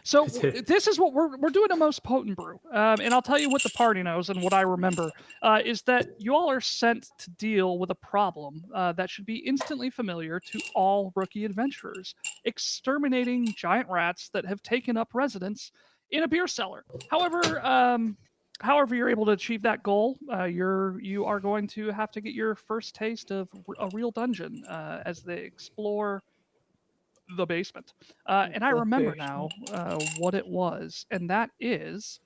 So this is what we're doing a most potent brew, and I'll tell you what the party knows and what I remember is that you all are sent to deal with a problem that should be instantly familiar to all rookie adventurers: exterminating giant rats that have taken up residence in a beer cellar. However, you're able to achieve that goal, you are going to have to get your first taste of a real dungeon as they explore the basement. And I remember now what it was, and that is,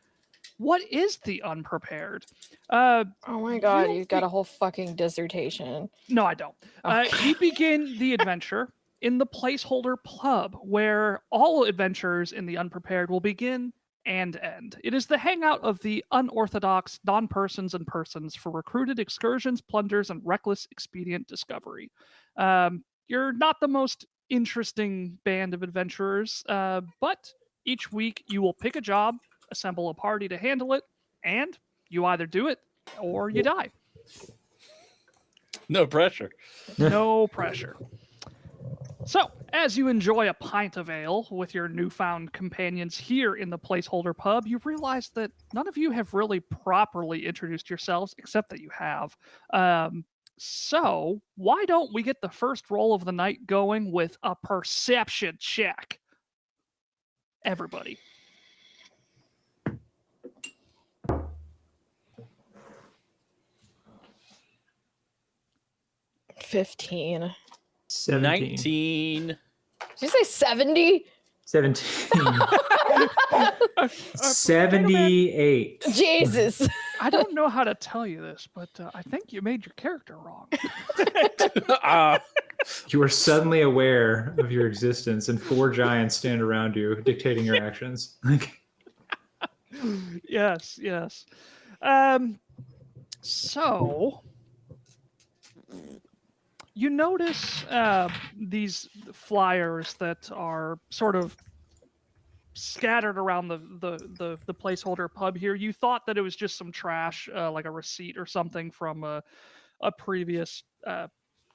what is the unprepared? Oh my god, you've got a whole fucking dissertation. No, I don't. Okay. You begin the adventure in the placeholder pub, where all adventures in the Unprepared will begin and end. It is the hangout of the unorthodox non-persons and persons for recruited excursions, plunders, and reckless expedient discovery. You're not the most interesting band of adventurers, but each week you will pick a job, assemble a party to handle it, and you either do it or you die. No pressure. No pressure. So, as you enjoy a pint of ale with your newfound companions here in the Placeholder Pub, you realize that none of you have really properly introduced yourselves, except that you have. So, why don't we get the first roll of the night going with a perception check? Everybody. $15. 17. 19. Did you say 70? 17. 78. Jesus. I don't know how to tell you this, but I think you made your character wrong. You are suddenly aware of your existence, and 4 giants stand around you, dictating your actions. Yes. So you notice these flyers that are sort of scattered around the placeholder pub here. You thought that it was just some trash, like a receipt or something from a previous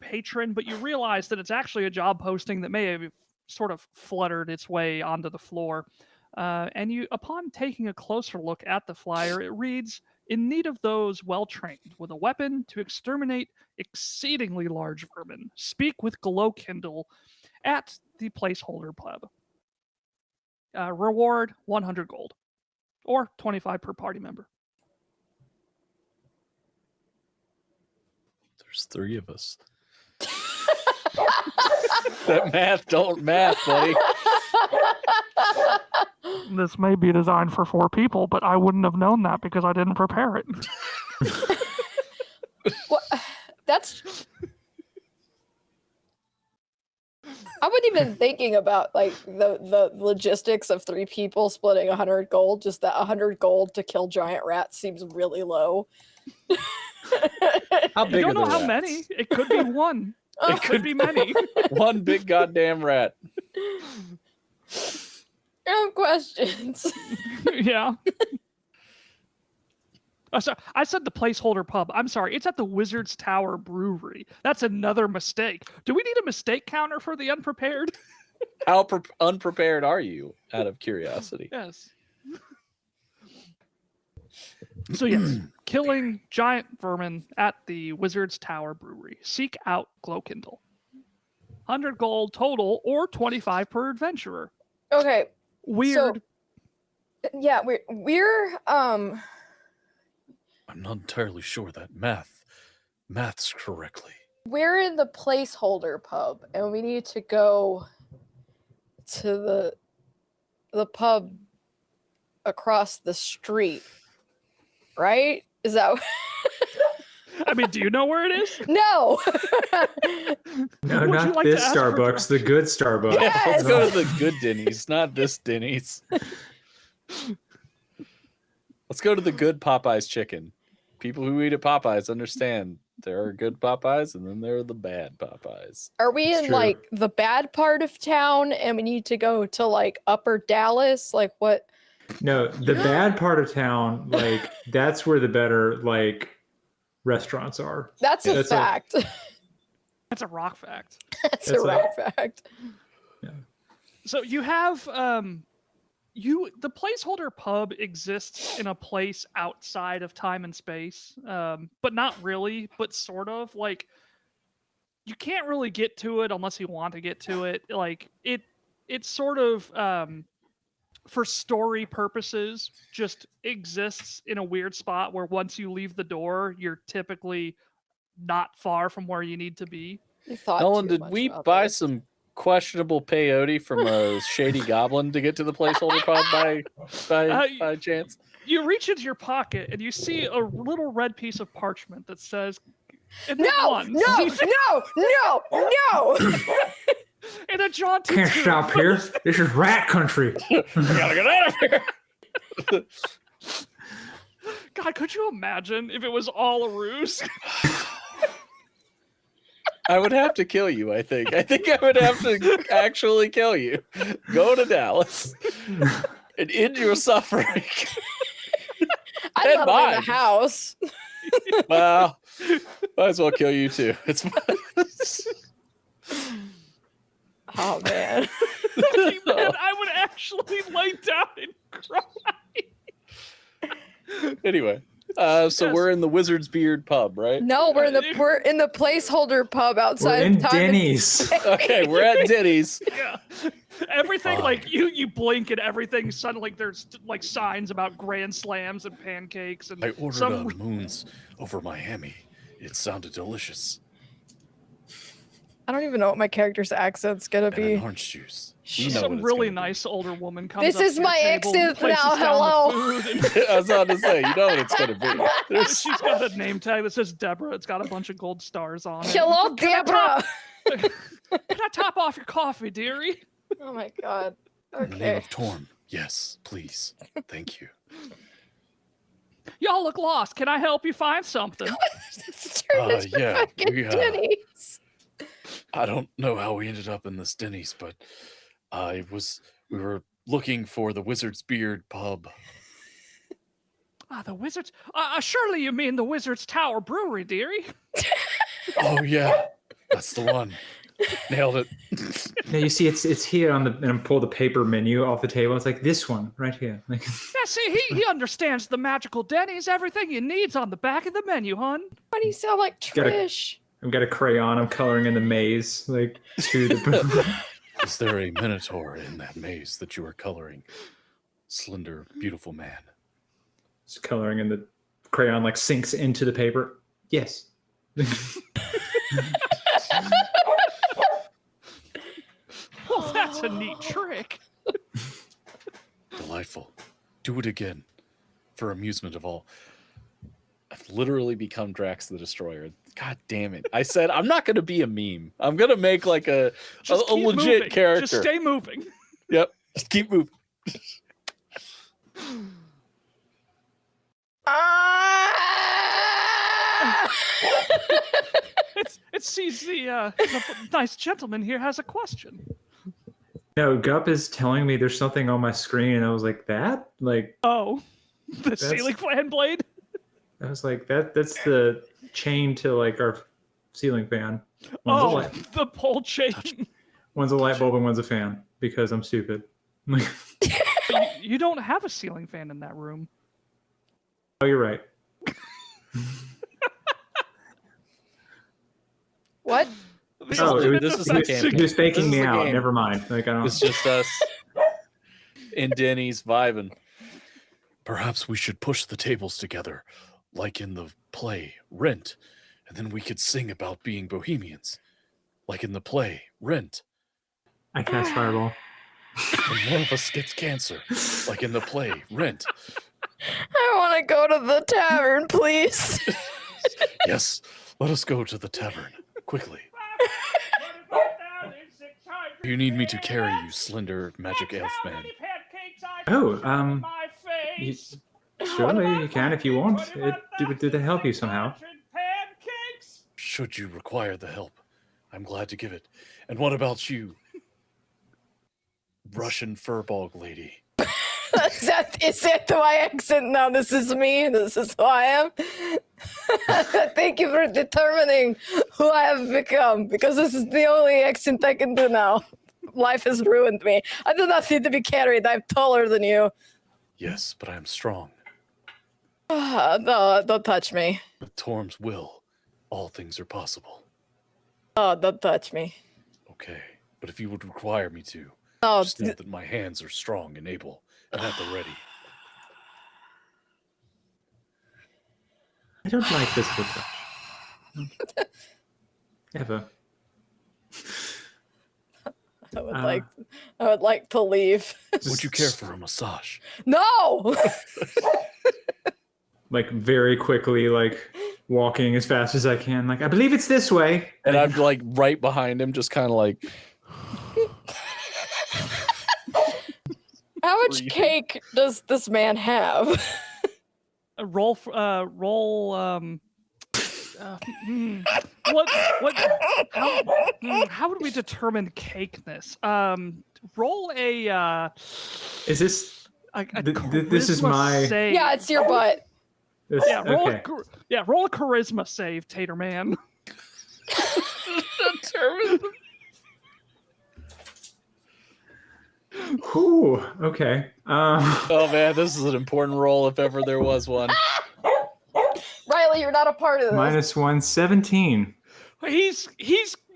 patron, but you realize that it's actually a job posting that may have sort of fluttered its way onto the floor. And you, upon taking a closer look at the flyer, it reads, "In need of those well-trained with a weapon to exterminate exceedingly large vermin, speak with Glowkindle at the placeholder pub. Reward 100 gold, or 25 per party member." There's 3 of us. That math don't math, buddy. This may be designed for 4 people, but I wouldn't have known that because I didn't prepare it. What? That's... I wasn't even thinking about like the logistics of 3 people splitting 100 gold. Just that 100 gold to kill giant rats seems really low. How big You don't know are the how rats? many. It could be 1. It could be many. One big goddamn rat. I have questions. Yeah. I said the placeholder pub. I'm sorry. It's at the Wizard's Tower Brewery. That's another mistake. Do we need a mistake counter for the unprepared? How unprepared are you, out of curiosity? Yes. So yes, killing giant vermin at the Wizard's Tower Brewery. Seek out Glowkindle. 100 gold total, or 25 per adventurer. Okay. Weird. So, yeah, we're I'm not entirely sure that maths correctly. we're in the placeholder pub, and we need to go to the pub across the street, right? Is that... I mean, do you know where it is? No. No, Would you not like to this ask for Starbucks, the good Starbucks. Yeah, let's Yes! go to the good Denny's, not this Denny's. Let's go to the good Popeyes chicken. People who eat at Popeyes understand there are good Popeyes and then there are the bad Popeyes. Are we It's in true. like the bad part of town and we need to go to like Upper Dallas? Like what? No, the bad part of town, like, that's where the better, like, restaurants are. That's a That's fact. That's a rock fact. That's a That's rock fact. So you have the placeholder pub exists in a place outside of time and space, but not really, but sort of. Like, you can't really get to it unless you want to get to it. Like, it's sort of for story purposes just exists in a weird spot where once you leave the door, you're typically not far from where you need to be. You thought Nolan, too did much we about buy this. some questionable peyote from a shady goblin to get to the placeholder pub by chance? You reach into your pocket and you see a little red piece of parchment that says, and then No, one, no. and a jaunty Can't two. stop here. This is rat country. I gotta get out of here. God, could you imagine if it was all a ruse? I would have to kill you, I think. I think I would have to actually kill you. Go to Dallas and end your suffering. I And love in mine. the house. Well, might as well kill you too. It's Oh man. Man, I would actually lay down and cry. Anyway, so Yes. we're in the Wizard's Beard pub, right? No, we're in the placeholder pub We're outside in of time and Denny's. Okay, we're at Denny's. Yeah. Everything, Fine. like, you blink and everything suddenly there's like signs about grand slams and pancakes and I ordered some moons over Miami. It sounded delicious. I don't even know what my character's accent's gonna And an be. orange juice. We know what some it's really gonna be. nice older woman comes This up is to your my table and accent places now, down the hello. food, and I was about to say, you know what it's gonna be. There's she's got a name tag that says Deborah. It's got a bunch of gold stars on it. Hello, Can I Deborah. Can I top off your coffee, dearie? Oh my god. in the name Okay. of Torm. Yes, please. Thank you. Y'all look lost. Can I help you find something? Let's turn this to yeah, fucking we, Denny's. I don't know how we ended up in this Denny's, but we were looking for the Wizard's Beard pub. Ah, the Wizards. Surely you mean the Wizards Tower Brewery, dearie? Oh yeah, that's the one. Nailed it. Yeah, you see, it's here on the, and I pull the paper menu off the table. It's like this one right here. Like, Yeah, see, he understands the magical Denny's. Everything you need's on the back of the menu, hun. Why do you sound like Gotta- Trish? I've got a crayon. I'm coloring in the maze, like to the. Is there a minotaur in that maze that you are coloring? Slender, beautiful man. Just coloring in the crayon, like sinks into the paper. Yes. Well, that's a neat trick. Delightful. Do it again. For amusement of all. I've literally become Drax the Destroyer. God damn it. I said I'm not gonna be a meme. I'm gonna make like a Just keep legit moving. character. Just stay moving. Yep. Just keep moving. Ah! It sees the nice gentleman here has a question. No, Gup is telling me there's something on my screen, and I was like, that? Like, Oh, the ceiling fan blade. I was like, that's the chain to like our ceiling fan. One's, a, Oh, light, the pole chain. one's a light bulb and one's a fan because I'm stupid. Like, You don't have a ceiling fan in that room. oh, you're right. What? This Oh, is it was- this is he the was, campaign. he was faking This is me the out. game. Never mind. Like, I don't. It's just us in Denny's vibing. Perhaps we should push the tables together, like in the play Rent, and then we could sing about being bohemians, like in the play Rent. I cast fireball. And one of us gets cancer, like in the play Rent. I want to go to the tavern, please. Yes, let us go to the tavern quickly. You need me to carry you, slender magic elf man. Oh, you, sure, you can if you want. Did that help you somehow? Should you require the help, I'm glad to give it. And what about you, Russian furball lady? Is that my accent now? This is me. This is who I am. Thank you for determining who I have become, because this is the only accent I can do now. life has ruined me. I do not need to be carried. I'm taller than you. Yes, but I am strong. No, don't touch me. With Torm's will, all things are possible. Oh, don't touch me. Okay, but if you would require me to, No, just know that my hands are strong and able and at the ready. I don't like physical touch. Ever. I would like to leave. Would you care for a massage? No. Like very quickly, like walking as fast as I can. Like, I believe it's this way. And I'm like right behind him, just kind of like. How much Breathing. cake does this man have? Roll. What? How would we determine cakeness? Roll a. Is this? This is charisma my. save. Yeah, it's your butt. This, Yeah, roll okay. roll a charisma save, Tater Man. Ooh, okay. Oh man, this is an important role if ever there was one. Riley, you're not a part of this. -1, 17. He's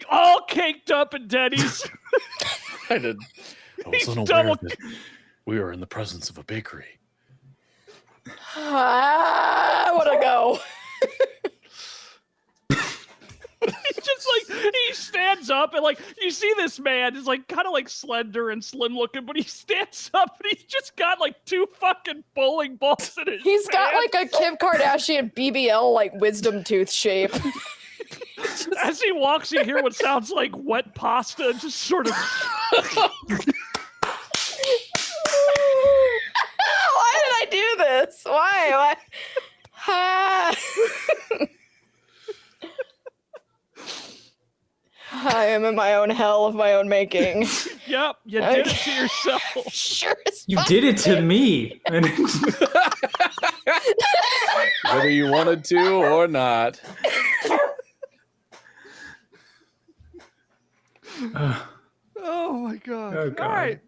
all caked up and Denny's. I was He's unaware double- that we are in the presence of a bakery. I want to go. He's just like, he stands up and like, you see this man is like kind of like slender and slim looking, but he stands up and he's just got like 2 fucking bowling balls in his He's got hand. like a Kim Kardashian BBL like wisdom tooth shape. As he walks, you hear what sounds like wet pasta, just sort of. Why did I do this? Why? I am in my own hell of my own making. Yep, you did it to yourself. Sure as You fuck did it to me. Whether you wanted to or not. Oh my god. Oh, God. All right.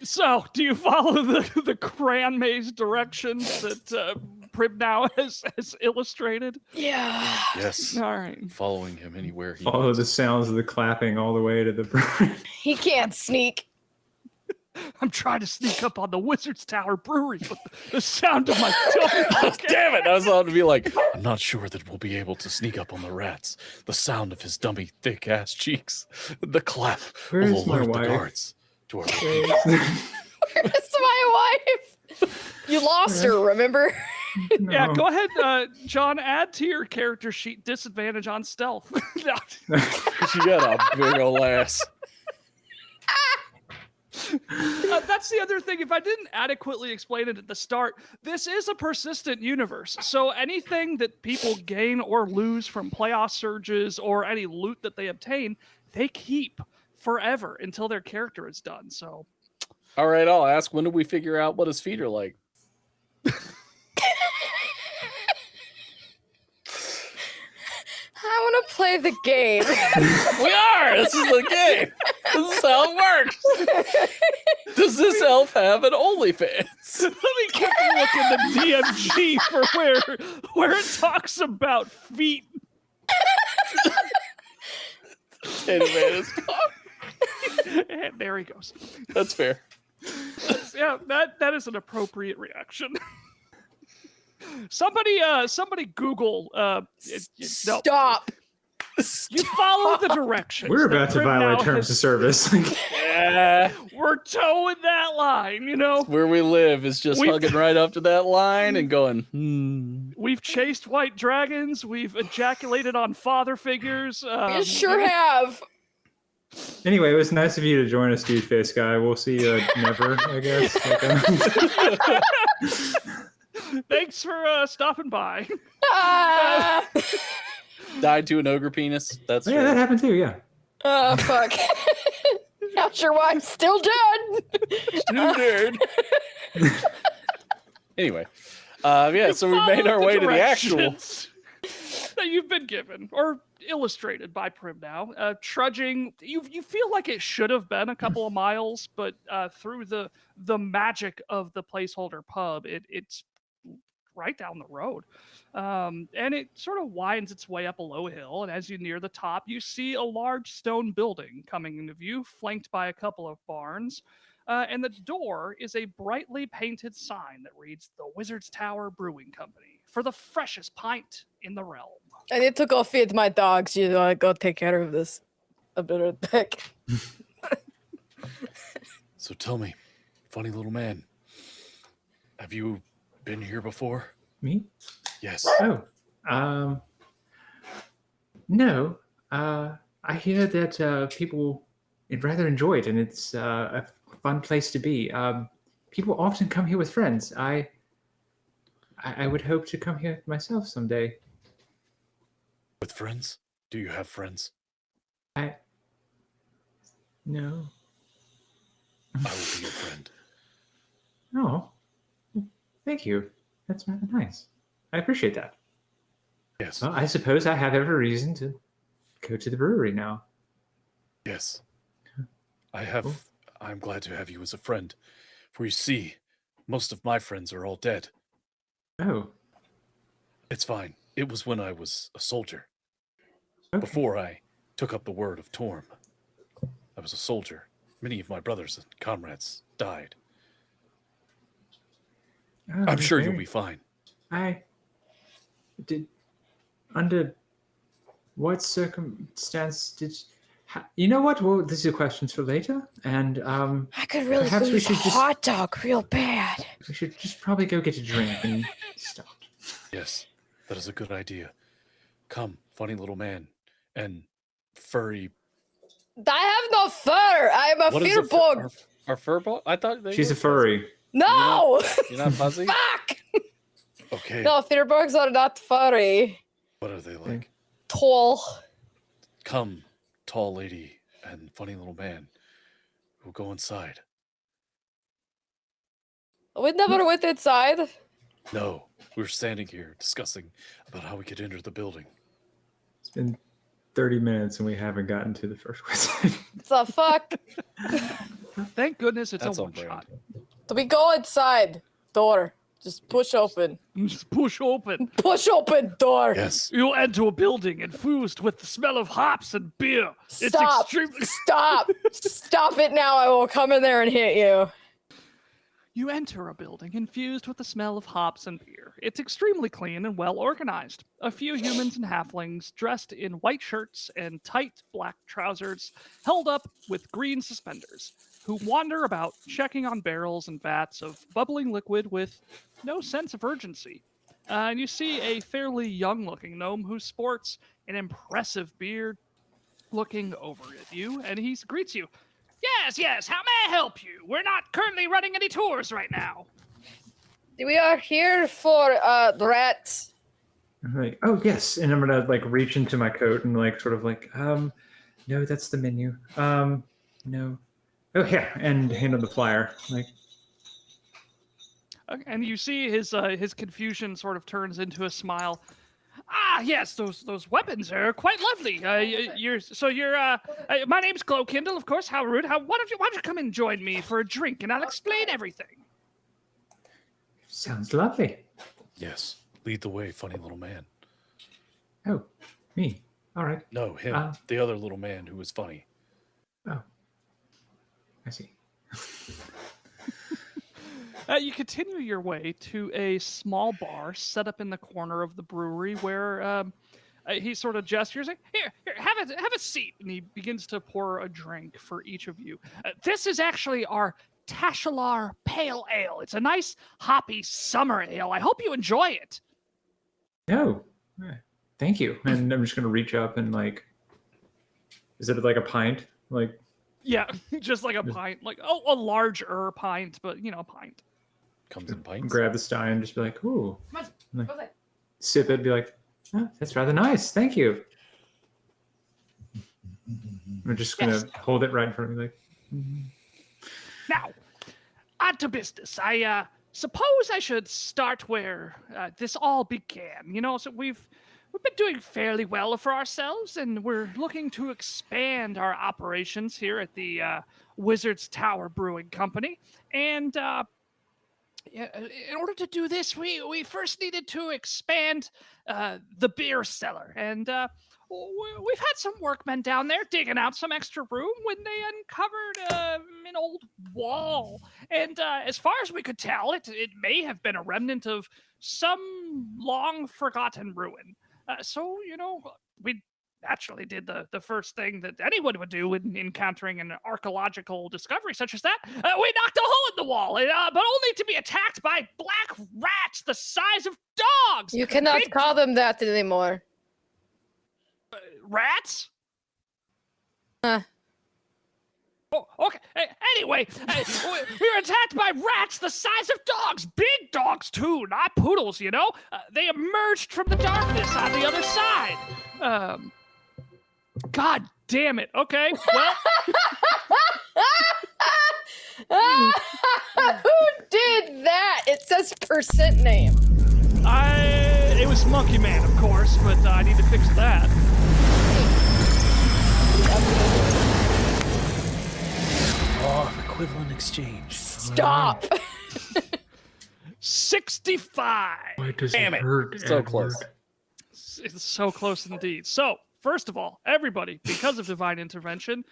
So, do you follow the crayon maze directions that Prib now has illustrated? Yeah. Yes. All right. Following him anywhere he Follow wants. the sounds of the clapping all the way to the brewery. He can't sneak. I'm trying to sneak up on the Wizard's Tower Brewery with the sound of my tongue. Damn it! I was about to be like, I'm not sure that we'll be able to sneak up on the rats. The sound of his dummy, thick ass cheeks, the clap Where's will my alert the wife? guards to our. Where's my wife? You lost her, remember? Yeah, No. go ahead, John. Add to your character sheet disadvantage on stealth. No. She got a big ol' ass. That's the other thing. If I didn't adequately explain it at the start, this is a persistent universe. So anything that people gain or lose from playoff surges or any loot that they obtain, they keep forever until their character is done. So, All right, I'll ask. When do we figure out what his feet are like? I want to play the game. We are. This is the game. This is how it works. Does this elf have an OnlyFans? let me quickly look in the DMG for where it talks about feet. Tater Man is gone. And there he goes. That's fair. Yeah, that is an appropriate reaction. Somebody Google. No, Stop. you follow the directions. We're that about to Prib violate now terms of has- service. Yeah. We're towing that line, you know. Where we live is just We've- hugging right up to that line and going, We've chased white dragons. We've ejaculated on father figures. You sure have. Anyway, it was nice of you to join us, Dude Face Guy. We'll see you never, I guess. Thanks for stopping by. Ah. died to an ogre penis. That's Yeah, that fair. happened too, yeah. Oh, fuck. Not your wife's still dead. New nerd. Anyway, yeah, so we made Follow our the way to the actual. directions. that you've been given or illustrated by Prim now. Trudging, you feel like it should have been a couple of miles, but through the magic of the placeholder pub, it's right down the road. And it sort of winds its way up a low hill. And as you near the top, you see a large stone building coming into view, flanked by a couple of barns. And the door is a brightly painted sign that reads The Wizard's Tower Brewing Company for the freshest pint in the realm. I need to go feed my dogs. You know, go take care of this a bit back. So tell me, funny little man, have you been here before? Me? Yes. Oh, no. I hear that people rather enjoy it, and it's a fun place to be. People often come here with friends. I would hope to come here myself someday. With friends? Do you have friends? No. I will be your friend. Oh, thank you. That's rather nice. I appreciate that. Yes. Well, I suppose I have every reason to go to the brewery now. Yes. I'm glad to have you as a friend. For you see, most of my friends are all dead. Oh, It's fine. It was when I was a soldier. okay. Before I took up the word of Torm. I was a soldier. Many of my brothers and comrades died. Oh, I'm sure you'll very- be fine. I did. Under what circumstance did? You know what? Well, this is questions for later, and I could really Perhaps we lose a should just- hot dog real bad. we should just probably go get a drink and start. Yes, that is a good idea. Come, funny little man, and furry. I have no fur. I'm a What is fear a fur- bug. Our fur ball? I thought they She's were a furry. No! You're not fuzzy? Fuck! Okay. No, fear bugs are not furry. What are they like? Tall. Come, tall lady and funny little man. We'll go inside. We never went inside. No, we're standing here discussing about how we could enter the building. It's been 30 minutes and we haven't gotten to the first question. The fuck? Thank goodness it's That's a on one brand. shot. Do we go inside? Door. Just push open. Just push open. Push open door. Yes. You'll enter a building infused with the smell of hops and beer. It's Stop. extremely. Stop. Stop it now. I will come in there and hit you. You enter a building infused with the smell of hops and beer. It's extremely clean and well organized. A few humans and halflings dressed in white shirts and tight black trousers, held up with green suspenders, who wander about checking on barrels and vats of bubbling liquid with no sense of urgency. And you see a fairly young looking gnome who sports an impressive beard looking over at you, and he greets you. Yes, how may I help you? We're not currently running any tours right now. We are here for the rats. I'm like, oh yes, and I'm gonna like reach into my coat and like sort of like, no, that's the menu. No. Oh yeah, and hand him the flyer. Like, And you see his confusion sort of turns into a smile. Ah, yes, those weapons are quite lovely. My name's Glowkindle, of course. How rude. Why don't you come and join me for a drink, and I'll explain everything. sounds lovely. Yes. Lead the way, funny little man. Oh, me. All right. No, him. Uh, The other little man who was funny. Oh, I see. You continue your way to a small bar set up in the corner of the brewery where he sort of gestures, like, here, have a seat. And he begins to pour a drink for each of you. This is actually our Tashalar Pale Ale. It's a nice, hoppy summer ale. I hope you enjoy it. No. Thank you. And I'm just gonna reach up and like, is it like a pint? Like, Yeah, just like a pint. Like, a larger pint, but, a pint. Comes in pints. grab the stein, just be like, ooh. Come on, Like, go there. sip it, be like, oh, that's rather nice. Thank you. I'm just gonna Yes. hold it right in front of me, like. Now, on to business. I suppose I should start where this all began. So we've we've been doing fairly well for ourselves, and we're looking to expand our operations here at the Wizard's Tower Brewing Company. And in order to do this, we first needed to expand the beer cellar. And we've had some workmen down there digging out some extra room when they uncovered an old wall. And as far as we could tell, it may have been a remnant of some long forgotten ruin. So, we naturally did the first thing that anyone would do when encountering an archaeological discovery such as that. We knocked a hole in the wall, but only to be attacked by black rats the size of dogs. You cannot Big call them that anymore. rats? Huh. Oh, okay. Anyway, we were attacked by rats the size of dogs. Big dogs, too, not poodles, They emerged from the darkness on the other side. God damn it. Okay, well. Who did that? It says percent name. It was Monkey Man, of course, but I need to fix that. Equivalent exchange. Stop. 65. Why does Damn it it. hurt? So Edward? close. It's so close indeed. So, first of all, everybody, because of divine intervention,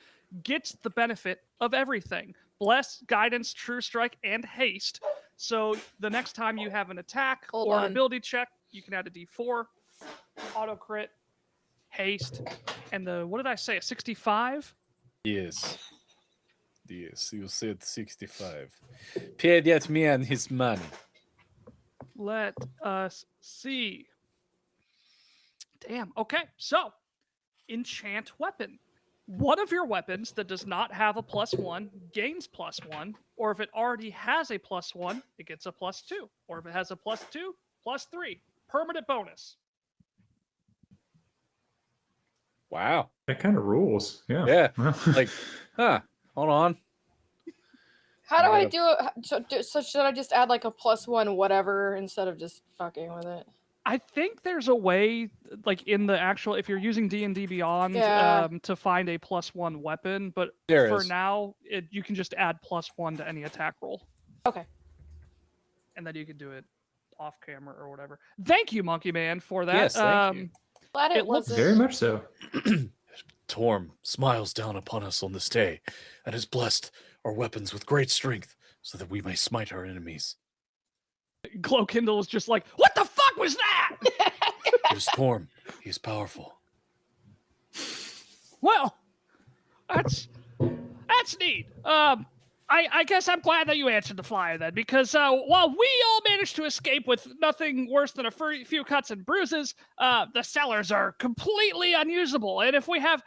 gets the benefit of everything. Bless, guidance, true strike, and haste. So the next time you have an attack Hold or an on. ability check, you can add a d4, auto crit, haste, and what did I say, a 65? Yes. Yes, you said 65. Pay that man his money. Let us see. Damn. Okay. So, enchant weapon. One of your weapons that does not have a +1 gains +1, or if it already has a +1, it gets a +2, or if it has a +2, +3. Permanent bonus. Wow. That kind of rules. Yeah. Yeah. Well, Like, hold on. How do I Yeah. do it? So should I just add like a +1 whatever instead of just fucking with it? I think there's a way, like in the actual, if you're using D&D Beyond, Yeah. to find a +1 weapon, but There for is. now, you can just add +1 to any attack roll. Okay. And then you can do it off camera or whatever. Thank you, Monkey Man, for that. Yes, thank you. Glad it It looks wasn't. very much so. Torm smiles down upon us on this day and has blessed our weapons with great strength so that we may smite our enemies. Glow Kindle is just like, what the fuck was that? It is Torm. He is powerful. Well, that's neat. I guess I'm glad that you answered the flyer then, because while we all managed to escape with nothing worse than a few cuts and bruises, the cellars are completely unusable. And if we have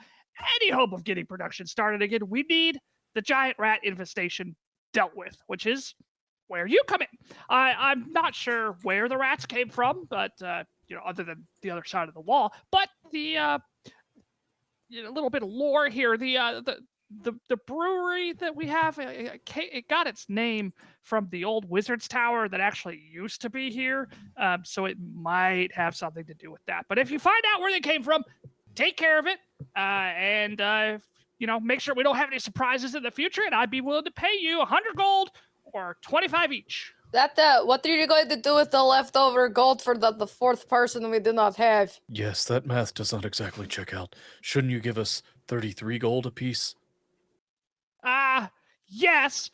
any hope of getting production started again, we need the giant rat infestation dealt with, which is where you come in. I'm not sure where the rats came from, but other than the other side of the wall. But the a little bit of lore here. The brewery that we have, it got its name from the old Wizard's Tower that actually used to be here. So it might have something to do with that. But if you find out where they came from, take care of it, and make sure we don't have any surprises in the future. And I'd be willing to pay you 100 gold or 25 each. What are you going to do with the leftover gold for the fourth person we do not have? Yes, that math does not exactly check out. Shouldn't you give us 33 gold apiece? Yes.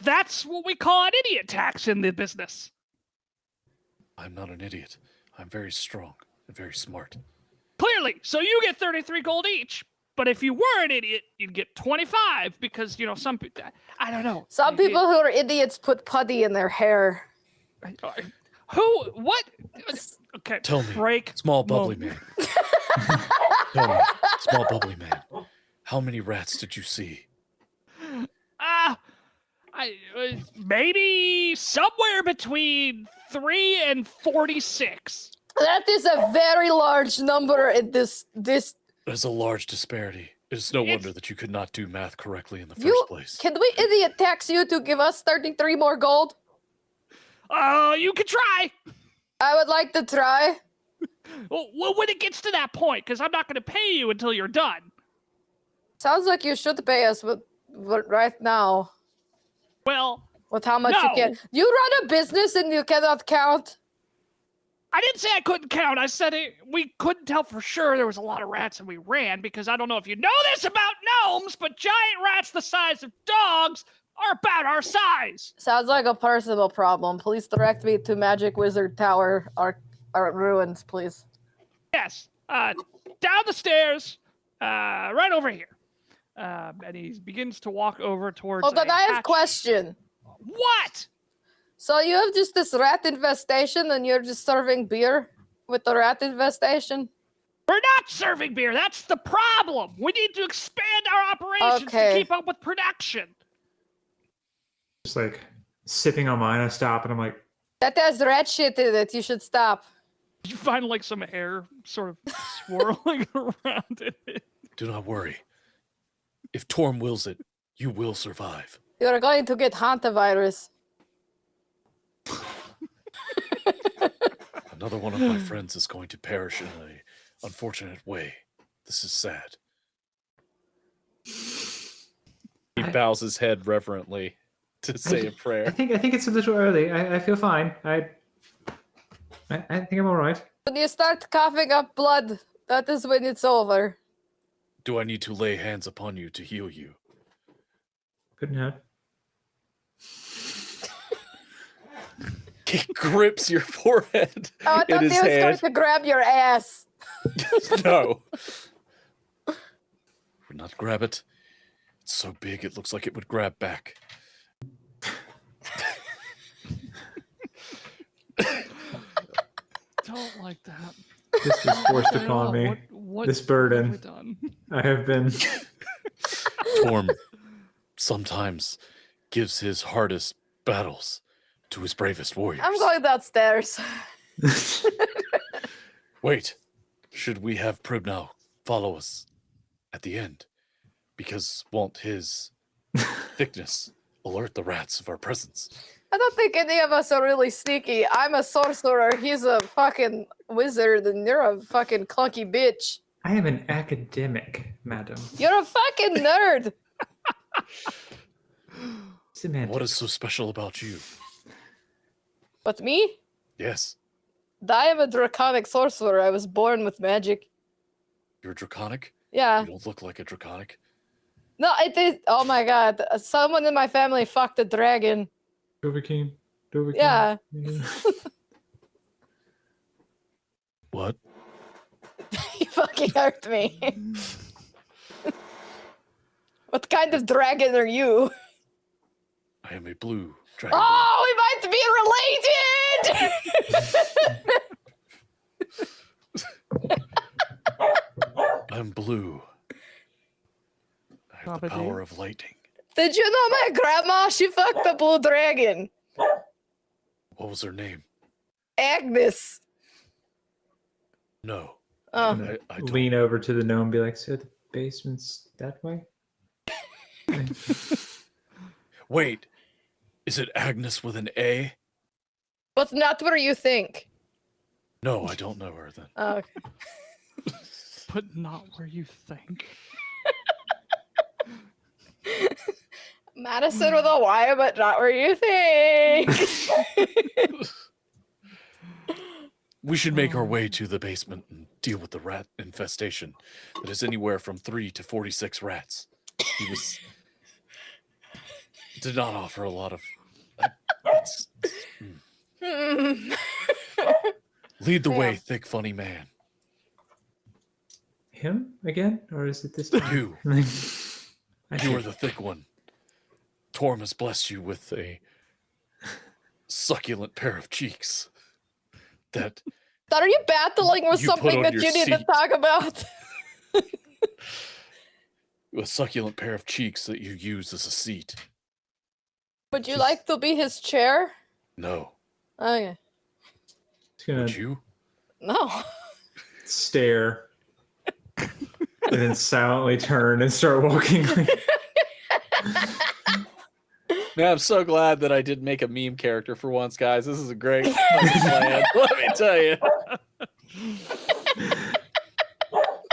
That's what we call an idiot tax in the business. I'm not an idiot. I'm very strong and very smart. Clearly. So you get 33 gold each. But if you were an idiot, you'd get 25 because, some people, I don't know. Some people who are idiots put putty in their hair. Who? What? Okay. Tell me, Break. small bubbly man. Tell me, small bubbly man. How many rats did you see? Maybe somewhere between 3 and 46. That is a very large number in this. There's a large disparity. It is no wonder that you could not do math correctly in the first You place. can we idiot tax you to give us 33 more gold? You could try. I would like to try. Well, when it gets to that point, because I'm not going to pay you until you're done. Sounds like you should pay us with right now. Well, With how much you no. can. You run a business and you cannot count. I didn't say I couldn't count. I said we couldn't tell for sure there was a lot of rats and we ran because I don't know if you know this about gnomes, but giant rats the size of dogs are about our size. Sounds like a personal problem. Please direct me to Magic Wizard Tower or ruins, please. Yes, down the stairs, right over here. And he begins to walk over towards. Hold on, I have a hatch. question. What? So you have just this rat infestation and you're just serving beer with the rat infestation? We're not serving beer. That's the problem. We need to expand our operations to Okay. keep up with production. Just like sipping on mine, I stop and I'm like, That has rat shit in it. You should stop. You find like some hair sort of swirling around it. Do not worry. If Torm wills it, you will survive. You're going to get hantavirus. Another one of my friends is going to perish in an unfortunate way. This is sad. He bows his head reverently to say a I prayer. think it's a little early. I feel fine. I think I'm all right. When you start coughing up blood, that is when it's over. Do I need to lay hands upon you to heal you? Couldn't hurt. He grips your forehead Oh, I in thought he his was going hand. to grab your ass. No. Would not grab it. It's so big it looks like it would grab back. Don't like that. This was forced Lay it upon off. me. What This have burden. we done? I have been. Torm sometimes gives his hardest battles to his bravest warriors. I'm going downstairs. Wait, should we have P.R.E.P.A.R.E.D now follow us at the end? Because won't his thickness alert the rats of our presence? I don't think any of us are really sneaky. I'm a sorcerer. He's a fucking wizard, and you're a fucking clunky bitch. I am an academic, madam. You're a fucking nerd. Semantics. What is so special about you? But me? Yes, I am a draconic sorcerer. I was born with magic. you're draconic. Yeah. You don't look like a draconic. No, it is. Oh my god. Someone in my family fucked a dragon. Dovahkiin. Dovahkiin. Yeah. What? You fucking hurt me. What kind of dragon are you? I am a blue dragon. Oh, we might be related! I'm blue. I have the Papa power of lightning. Did you know my grandma? She fucked a blue dragon. What was her name? Agnes. No. Oh. I don't. Lean over to the gnome and be like, so the basement's that way? Wait, is it Agnes with an A? But not where you think. No, I don't know her then. Oh, okay. But not where you think. Madison with a Y, but not where you think. We should make our way to the basement and deal with the rat infestation that is anywhere from 3 to 46 rats. He did not offer a lot of. Lead the way, thick, funny man. Him again? Or is it this time? You. I You are the thick one. Torm has blessed you with a succulent pair of cheeks. That Are you battling with You put something on that your you need to seat. talk about? a succulent pair of cheeks that you use as a seat. Would you like to be his chair? No. Okay. Just gonna Would you? No. stare and then silently turn and start walking. Man, I'm so glad that I didn't make a meme character for once, guys. This is a great fucking plan. Let me tell you.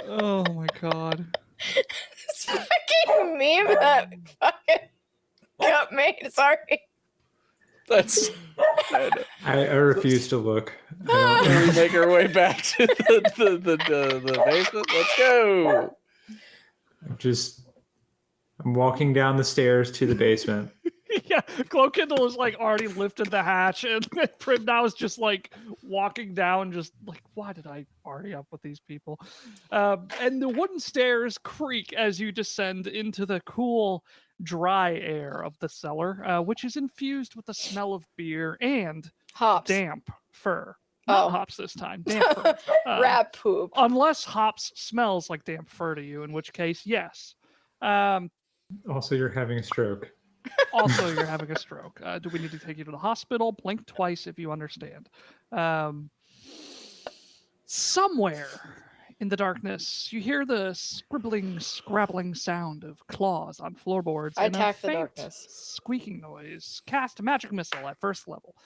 Oh my god. This fucking meme that fucking got made. Sorry. That's. I refuse to look. Can we make our way back to the basement? Let's go. I'm walking down the stairs to the basement. Yeah, Glowkindle is like already lifted the hatch, and Prim now is just like walking down, just like, why did I party up with these people? And the wooden stairs creak as you descend into the cool, dry air of the cellar, which is infused with the smell of beer and Hops. damp fur. Not Oh. hops this time, damp fur. Rat poop. Unless hops smells like damp fur to you, in which case, yes. Also, you're having a stroke. Also, you're having a stroke. Do we need to take you to the hospital? Blink twice if you understand. Somewhere in the darkness, you hear the scribbling, scrabbling sound of claws on floorboards. I and a attack the faint darkness. Squeaking noise. Cast a magic missile at first level.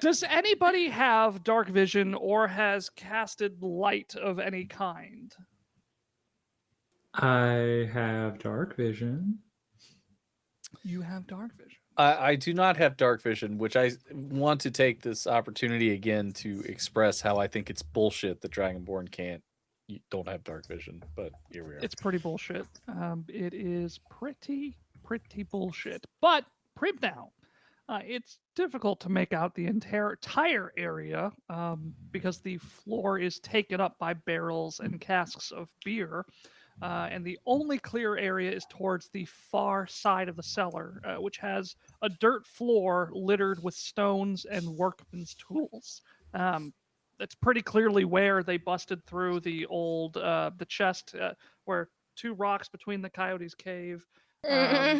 Does anybody have dark vision or has casted light of any kind? I have dark vision. You have dark vision. I do not have dark vision, which I want to take this opportunity again to express how I think it's bullshit that Dragonborn don't have dark vision. But here we are. It's pretty bullshit. It is pretty bullshit. But Prim now, it's difficult to make out the entire area because the floor is taken up by barrels and casks of beer. And the only clear area is towards the far side of the cellar, which has a dirt floor littered with stones and workmen's tools. That's pretty clearly where they busted through the old the chest, where 2 rocks between the coyote's cave. That's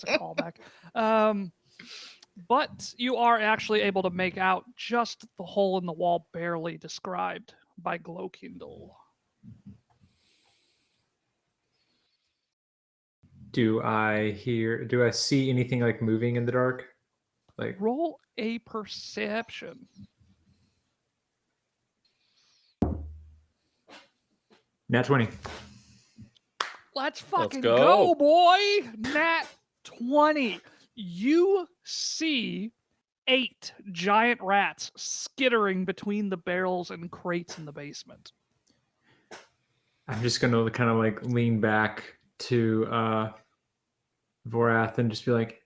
a callback. But you are actually able to make out just the hole in the wall barely described by Glowkindle. Do I see anything like moving in the dark? Like Roll a perception. nat 20. Let's fucking go. go, boy! Nat 20. You see 8 giant rats skittering between the barrels and crates in the basement. I'm just gonna kind of like lean back to Vorath and just be like,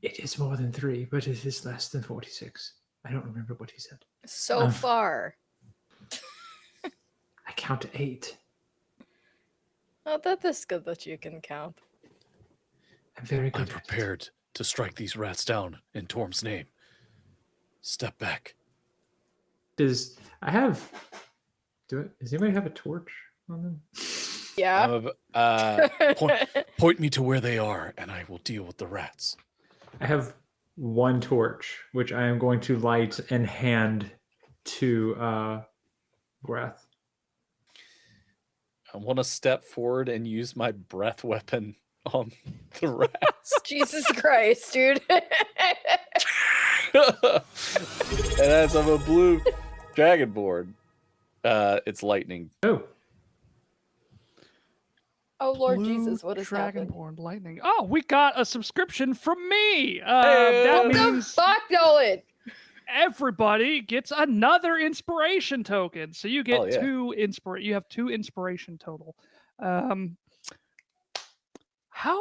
it is more than 3, but it is less than 46. I don't remember what he said. So far. I count to 8. Oh, that is good that you can count. I'm very good. I'm prepared to strike these rats down in Torm's name. Step back. Does anybody have a torch on them? Yeah. Point me to where they are, and I will deal with the rats. I have 1 torch, which I am going to light and hand to Vorath. I want to step forward and use my breath weapon on the rats. Jesus Christ, dude. And as I'm a blue dragonborn, it's lightning. Oh, Oh, Lord Blue Jesus, what has happened? Dragonborn lightning. Oh, we got a subscription from me. Hey. That What the means fuck, Nolan? everybody gets another inspiration token. So you get Oh, yeah. 2 You have 2 inspiration total. How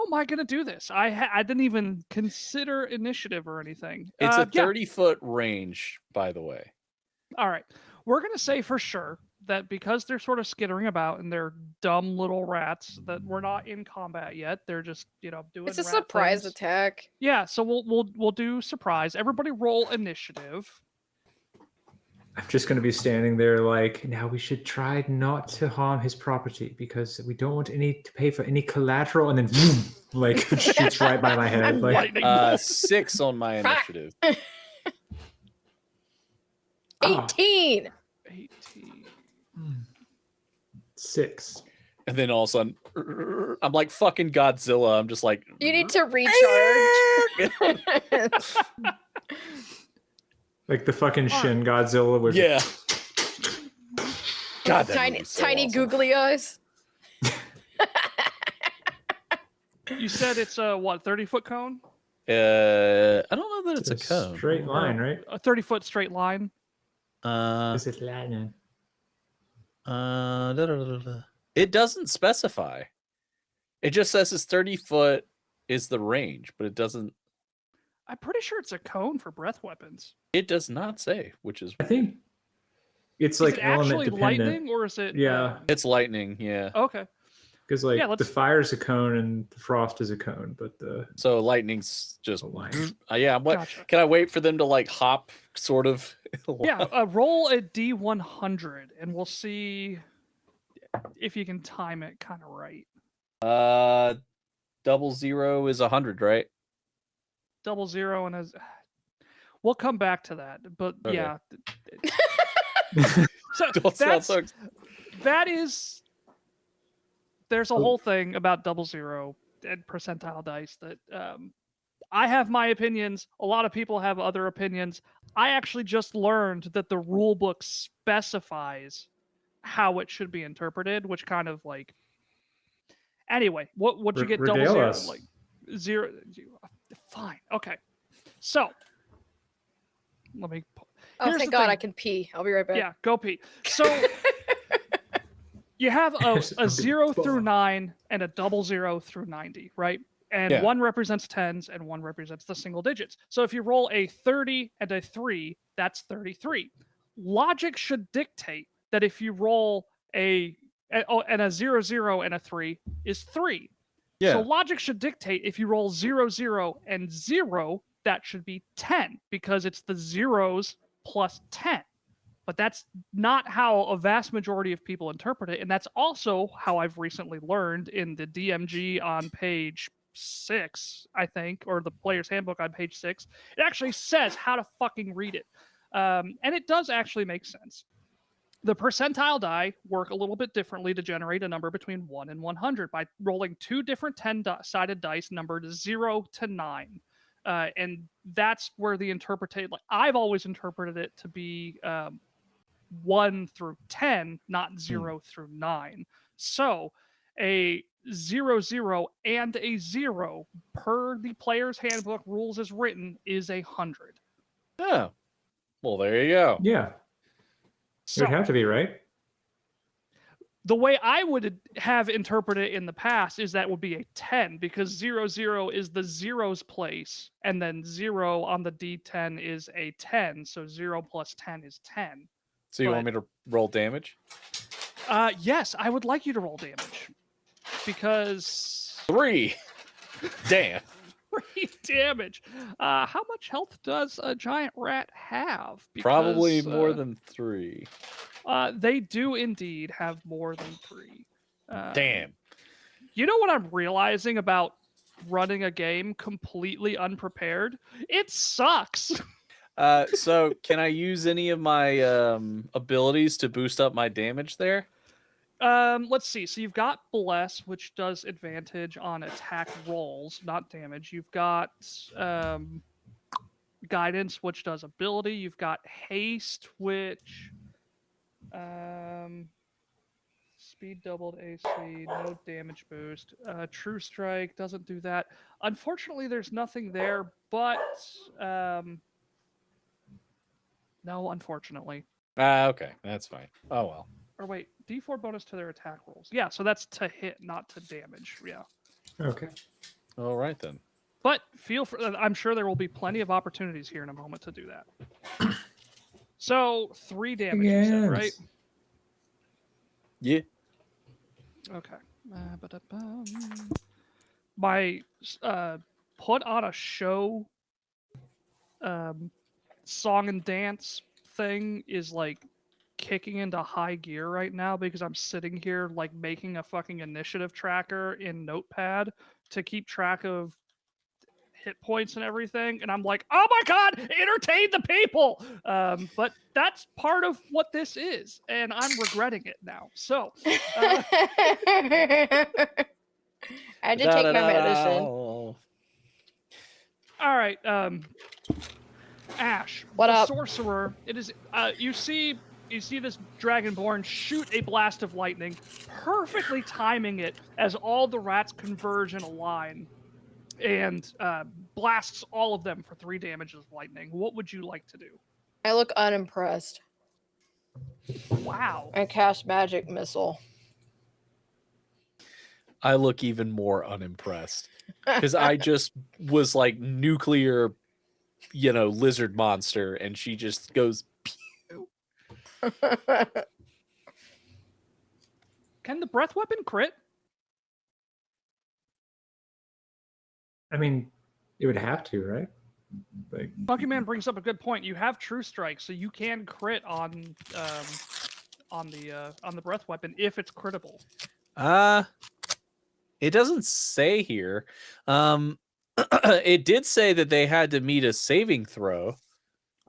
am I going to do this? I didn't even consider initiative or anything. It's a yeah. 30-foot range, by the way. All right. We're going to say for sure that because they're sort of skittering about and they're dumb little rats that we're not in combat yet. They're just, doing It's a rat surprise things. attack. Yeah, so we'll do surprise. Everybody roll initiative. I'm just going to be standing there like, now we should try not to harm his property because we don't want to pay for any collateral, and then like it shoots right by my head. Like, Lightning bolt. 6 on my initiative. 18. 18. 6. And then all of a sudden, I'm like fucking Godzilla. I'm just like, You need to recharge. Like the fucking All Shin Godzilla was. Yeah. God, that tiny movie's so tiny awesome. googly eyes. You said it's a what, 30-foot cone? I don't know that it's a It's cone. straight line, right? A 30-foot straight line. Is it line? It doesn't specify. It just says it's 30 foot is the range, but it doesn't. I'm pretty sure it's a cone for breath weapons. It does not say, which is. I think it's Is like it element actually dependent. lightning or is it? Yeah. It's lightning, yeah. Okay. Because like Yeah, the let's- fire is a cone and the frost is a cone, but the So lightning's just. line. Yeah. What? Gotcha. Can I wait for them to like hop, sort of? Yeah, roll a D100 and we'll see if you can time it kind of right. 00 is 100, right? 00 and as we'll come back to that, but Okay. yeah. So Don't sound so. that is. There's a Oh. whole thing about 00 and percentile dice that I have my opinions. A lot of people have other opinions. I actually just learned that the rule book specifies how it should be interpreted, which kind of like. Anyway, what you get regale 00 us. like 0. Fine, okay. So let me. Oh, Here's thank the God thing. I can pee. I'll be right back. Yeah, go pee. So you have a 0 through 9 and a 00 through 90, right? And Yeah. one represents tens and one represents the single digits. So if you roll a 30 and a 3, that's 33. Logic should dictate that if you roll and a 00 and a 3 is 3. Yeah. So logic should dictate if you roll 00 and 0, that should be 10 because it's the zeros plus 10. But that's not how a vast majority of people interpret it. And that's also how I've recently learned in the DMG on page 6, I think, or the player's handbook on page 6. It actually says how to fucking read it. And it does actually make sense. The percentile die work a little bit differently to generate a number between 1 and 100 by rolling two different 10-sided dice numbered 0 to 9. And that's where the interpretation, like I've always interpreted it to be 1 through 10, not 0 through 9. So a 00 and a 0 per the player's handbook rules as written is 100. Oh. Well, there you go. Yeah, it So would have to be, right? the way I would have interpreted it in the past is that would be a 10 because 00 is the zeros place and then 0 on the D10 is a 10. So 0 plus 10 is 10. So you But- want me to roll damage? Yes, I would like you to roll damage because 3. Damn. 3 damage. How much health does a giant rat have? Probably Because, more than 3. They do indeed have more than 3. Damn. You know what I'm realizing about running a game completely unprepared? It sucks. So can I use any of my abilities to boost up my damage there? Let's see. So you've got Bless, which does advantage on attack rolls, not damage. You've got Guidance, which does ability. You've got Haste, which speed doubled AC, no damage boost. True Strike doesn't do that. Unfortunately, there's nothing there, but no, unfortunately. Okay, that's fine. Oh well. Or wait, D4 bonus to their attack rolls. Yeah, so that's to hit, not to damage. Yeah. Okay. All right then. But feel free, I'm sure there will be plenty of opportunities here in a moment to do that. So 3 damage, you said, right? Yeah. Okay. My put on a show song and dance thing is like kicking into high gear right now because I'm sitting here like making a fucking initiative tracker in Notepad to keep track of hit points and everything, and I'm like, oh my god, entertain the people. But that's part of what this is, and I'm regretting it now. So I had to take my medicine. all right, Ash, What the up? sorcerer. It is. You see this dragonborn shoot a blast of lightning, perfectly timing it as all the rats converge in a line, and blasts all of them for 3 damage of lightning. What would you like to do? I look unimpressed. Wow. I cast magic missile. I look even more unimpressed because I just was like nuclear, lizard monster, and she just goes. Can the breath weapon crit? I mean, it would have to, right? Like, Funky Man brings up a good point. You have True Strike, so you can crit on the breath weapon if it's critable. It doesn't say here. It did say that they had to meet a saving throw.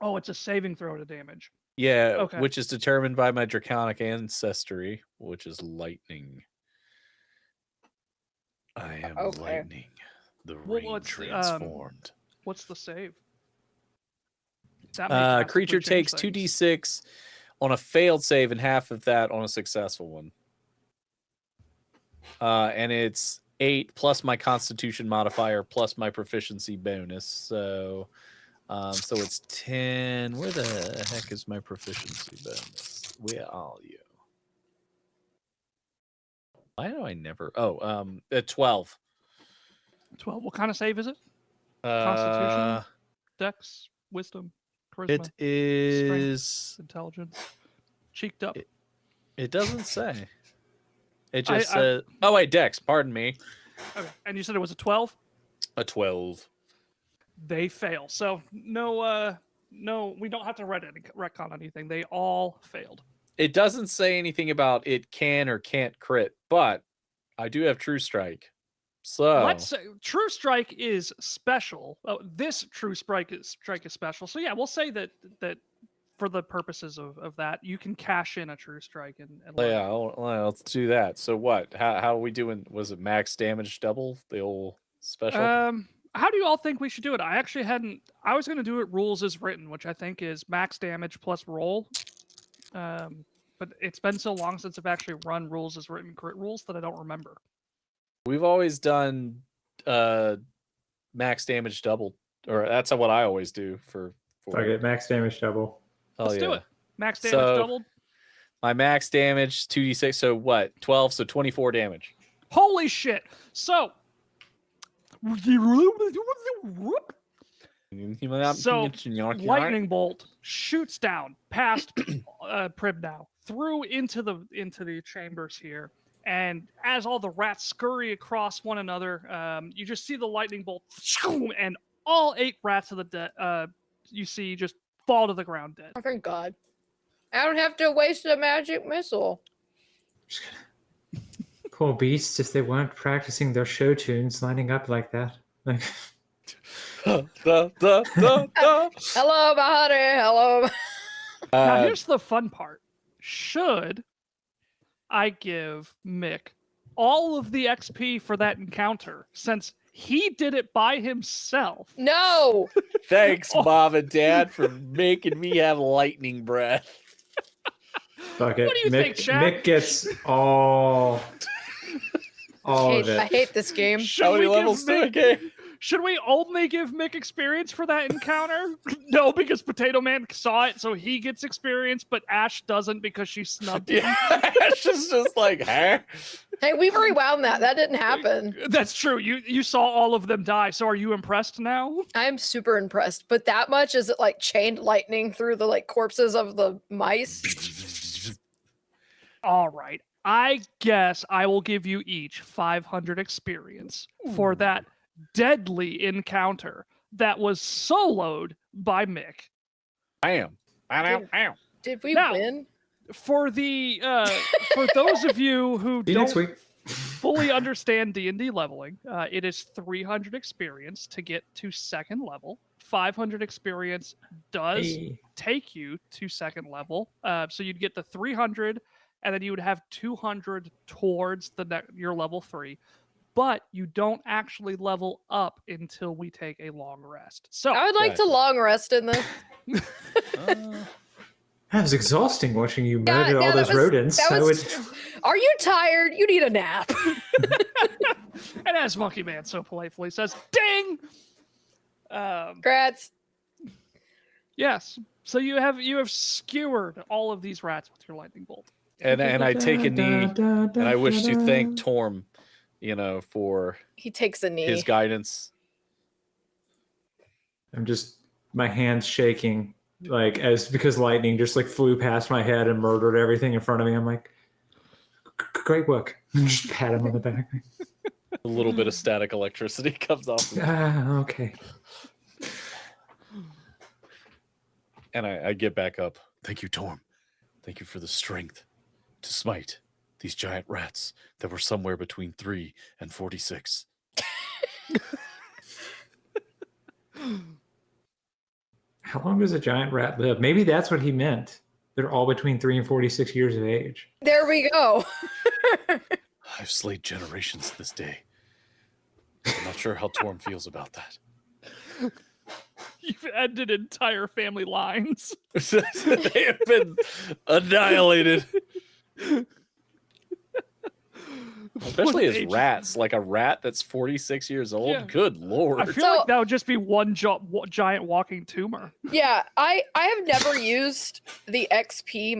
Oh, it's a saving throw to damage. Yeah, Okay. which is determined by my draconic ancestry, which is lightning. I am Okay. lightning. The Well, rain what's, transformed. What's the save? That may drastically Creature change takes things. 2d6 on a failed save and half of that on a successful one. And it's 8 plus my constitution modifier plus my proficiency bonus. So it's 10. Where the heck is my proficiency bonus? Where are you? Why do I never? 12. 12. What kind of save is it? Constitution? Dex? Wisdom? Charisma? It is. Strength, intelligence? Cheeked up? It doesn't say. It I- just says. Oh wait, Dex. Pardon me. Okay. And you said it was a 12? A 12. They fail. So no, we don't have to retcon anything. They all failed. It doesn't say anything about it can or can't crit, but I do have True Strike. So Let's say True Strike is special. Oh, this True Strike is special. So yeah, we'll say that for the purposes of that, you can cash in a True Strike and yeah, let's do that. So what? How are we doing? Was it max damage double? The old special? How do you all think we should do it? I actually hadn't. I was going to do it rules as written, which I think is max damage plus roll. But it's been so long since I've actually run rules as written crit rules that I don't remember. We've always done max damage double, or that's what I always do for okay, max damage double. Let's do it. Max damage doubled. My max damage 2d6. So what? 12. So 24 damage. Holy shit! So lightning bolt shoots down past P.R.E.P.A.R.E.D now through into the chambers here, and as all the rats scurry across one another, you just see the lightning bolt, and all 8 rats of the you see just fall to the ground dead. Oh, thank God. I don't have to waste a magic missile. Poor beasts, if they weren't practicing their show tunes lining up like that. Like, Hello, my honey. Hello. Now here's the fun part. Should I give Mick all of the XP for that encounter, since he did it by himself? No. Thanks, Mom and Dad, for making me have lightning breath. fuck it. What do you think, Shaq? Mick gets all of it. I hate this game. How many levels to a game? Should we only give Mick experience for that encounter? No, because Potato Man saw it, so he gets experience, but Ash doesn't because she snubbed him. Yeah, it's just like, huh? Hey, we rewound that. That didn't happen. That's true. You saw all of them die, so are you impressed now? I'm super impressed. But that much, is it like chained lightning through the like corpses of the mice? All right. I guess I will give you each 500 experience for that deadly encounter that was soloed by Mick. Bam. Did we Now, win? For the for those of you who See you next don't week. fully understand D&D leveling, it is 300 experience to get to 2nd level. 500 experience does take you to 2nd level. So you'd get the 300, and then you would have 200 towards your level 3. but you don't actually level up until we take a long rest. So I would like to Gotcha. long rest in this. That was exhausting watching you Yeah, murder all yeah, that those was- rodents. that I was- would. Are you tired? You need a nap. and as Monkey Man so politely says, "Ding." Grats. Yes. So you have skewered all of these rats with your lightning bolt. And I take a knee, and I wish to thank Torm, for He takes a knee. his guidance. I'm just my hands shaking, because lightning just flew past my head and murdered everything in front of me. I'm like, great work. Just pat him on the back. A little bit of static electricity comes off. Okay. And I get back up. Thank you, Torm. Thank you for the strength to smite these giant rats that were somewhere between 3 and 46. How long does a giant rat live? Maybe that's what he meant. They're all between 3 and 46 years of age. There we go. I've slayed generations this day. I'm not sure how Torm feels about that. You've ended entire family lines. They have been annihilated. Especially as age- rats, like a rat that's 46 years old. Yeah. Good lord. I feel So- like that would just be one giant walking tumor. Yeah, I have never used the XP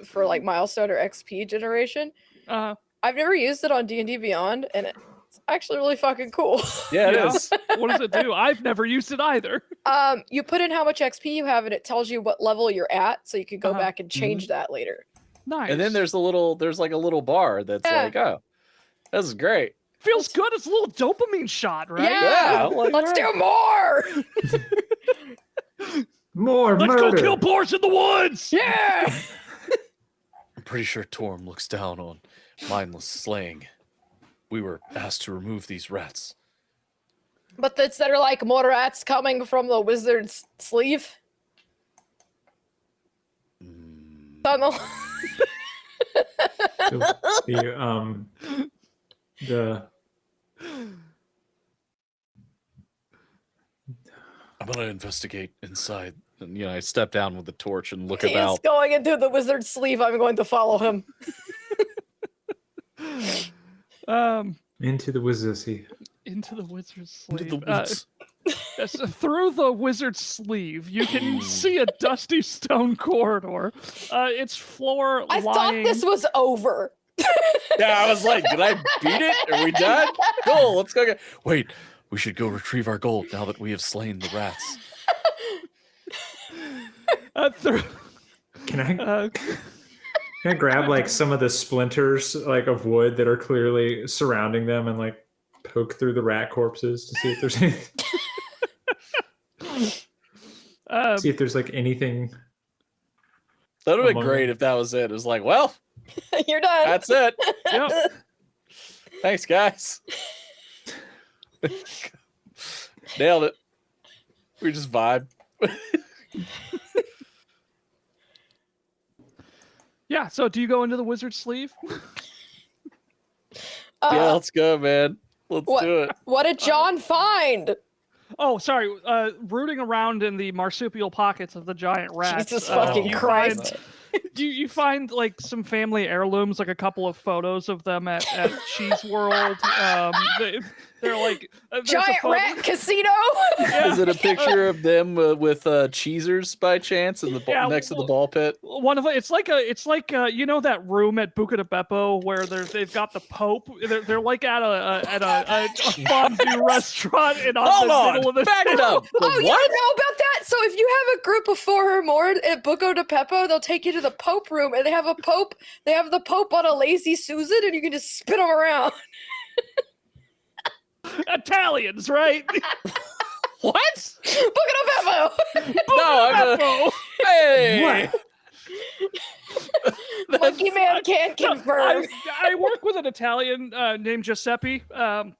for milestone or XP generation. I've never used it on D&D Beyond, and it's actually really fucking cool. Yeah, it Yeah. is. What does it do? I've never used it either. You put in how much XP you have, and it tells you what level you're at, so you can go Uh-huh. back and change that later. Nice. And then there's like a little bar that's Yeah. like, oh, this is great. feels good. It's a little dopamine shot, right? Yeah, like, let's all do more. More Let's murder. go kill boars in the woods. Yeah. I'm pretty sure Torm looks down on mindless slaying. We were asked to remove these rats. But that are like more rats coming from the wizard's sleeve. Tunnel. The I'm gonna investigate inside. And I step down with the torch and look He is about. going into the wizard's sleeve. I'm going to follow him. into the wizardsy. Into the wizard's Into sleeve. the woods. Yes, through the wizard's sleeve, you can see a dusty stone corridor. Its floor I thought lying. this was over. Yeah, I was like, did I beat it? Are we done? Cool, let's go. Wait, we should go retrieve our gold now that we have slain the rats. Through. Can I Uh, can I grab some of the splinters of wood that are clearly surrounding them and poke through the rat corpses to see if there's anything, see if there's anything. That would have been Among great them. if that was it. It was like, well, You're done. that's it. yep. Thanks, guys. Nailed it. We just vibe. Yeah. So, do you go into the wizard's sleeve? Yeah, let's go, man. Let's what- do it. What did John find? Oh, sorry. Rooting around in the marsupial pockets of the giant rats. Jesus fucking you Christ. Find, you find some family heirlooms, a couple of photos of them at Cheese World. They're there's a Giant photo- rat casino? Yeah. Is it a picture of them with cheesers by chance in the Yeah, next to the well- ball pit? One of it, it's like that room at Buca-di-Beppo where they've got the Pope. They're like at a fondue restaurant and on Hold the on, middle of the back it up. The Oh, you what? don't know about that? So if you have a group of 4 or more at Buco de Beppo, they'll take you to the Pope room, and they have a Pope. They have the Pope on a lazy Susan, and you can just spin them around. Italians, right? What? Buco de Beppo. No, I'm Beppo. Hey! Monkey Man can't confirm. I work with an Italian named Giuseppe, and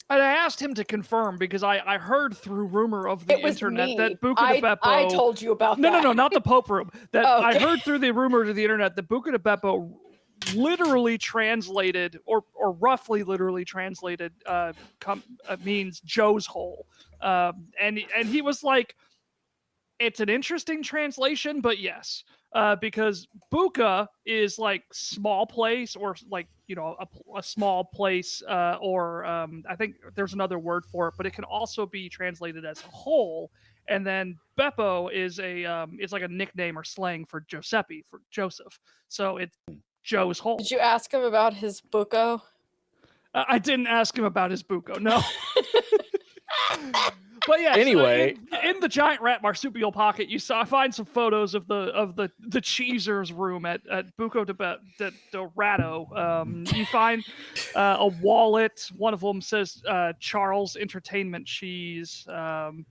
I asked him to confirm because I heard through rumor of the It was internet me. that Buca-di-Beppo. I told you about No, that. not the Pope room. That Oh, I okay. heard through the rumor to the internet that Buca-di-Beppo literally translated, or roughly literally translated, means Joe's hole. And he was like, it's an interesting translation, but yes, because Buka is like small place, or like, you know, a small place, or I think there's another word for it, but it can also be translated as a hole. And then Beppo is it's like a nickname or slang for Giuseppe, for Joseph. So it's Joe's hole. Did you ask him about his buko? I didn't ask him about his buko, no. But yes, Anyway, in the giant rat marsupial pocket, I find some photos of the cheesers room at Buco de Ratto. You find a wallet. One of them says Charles Entertainment Cheese, and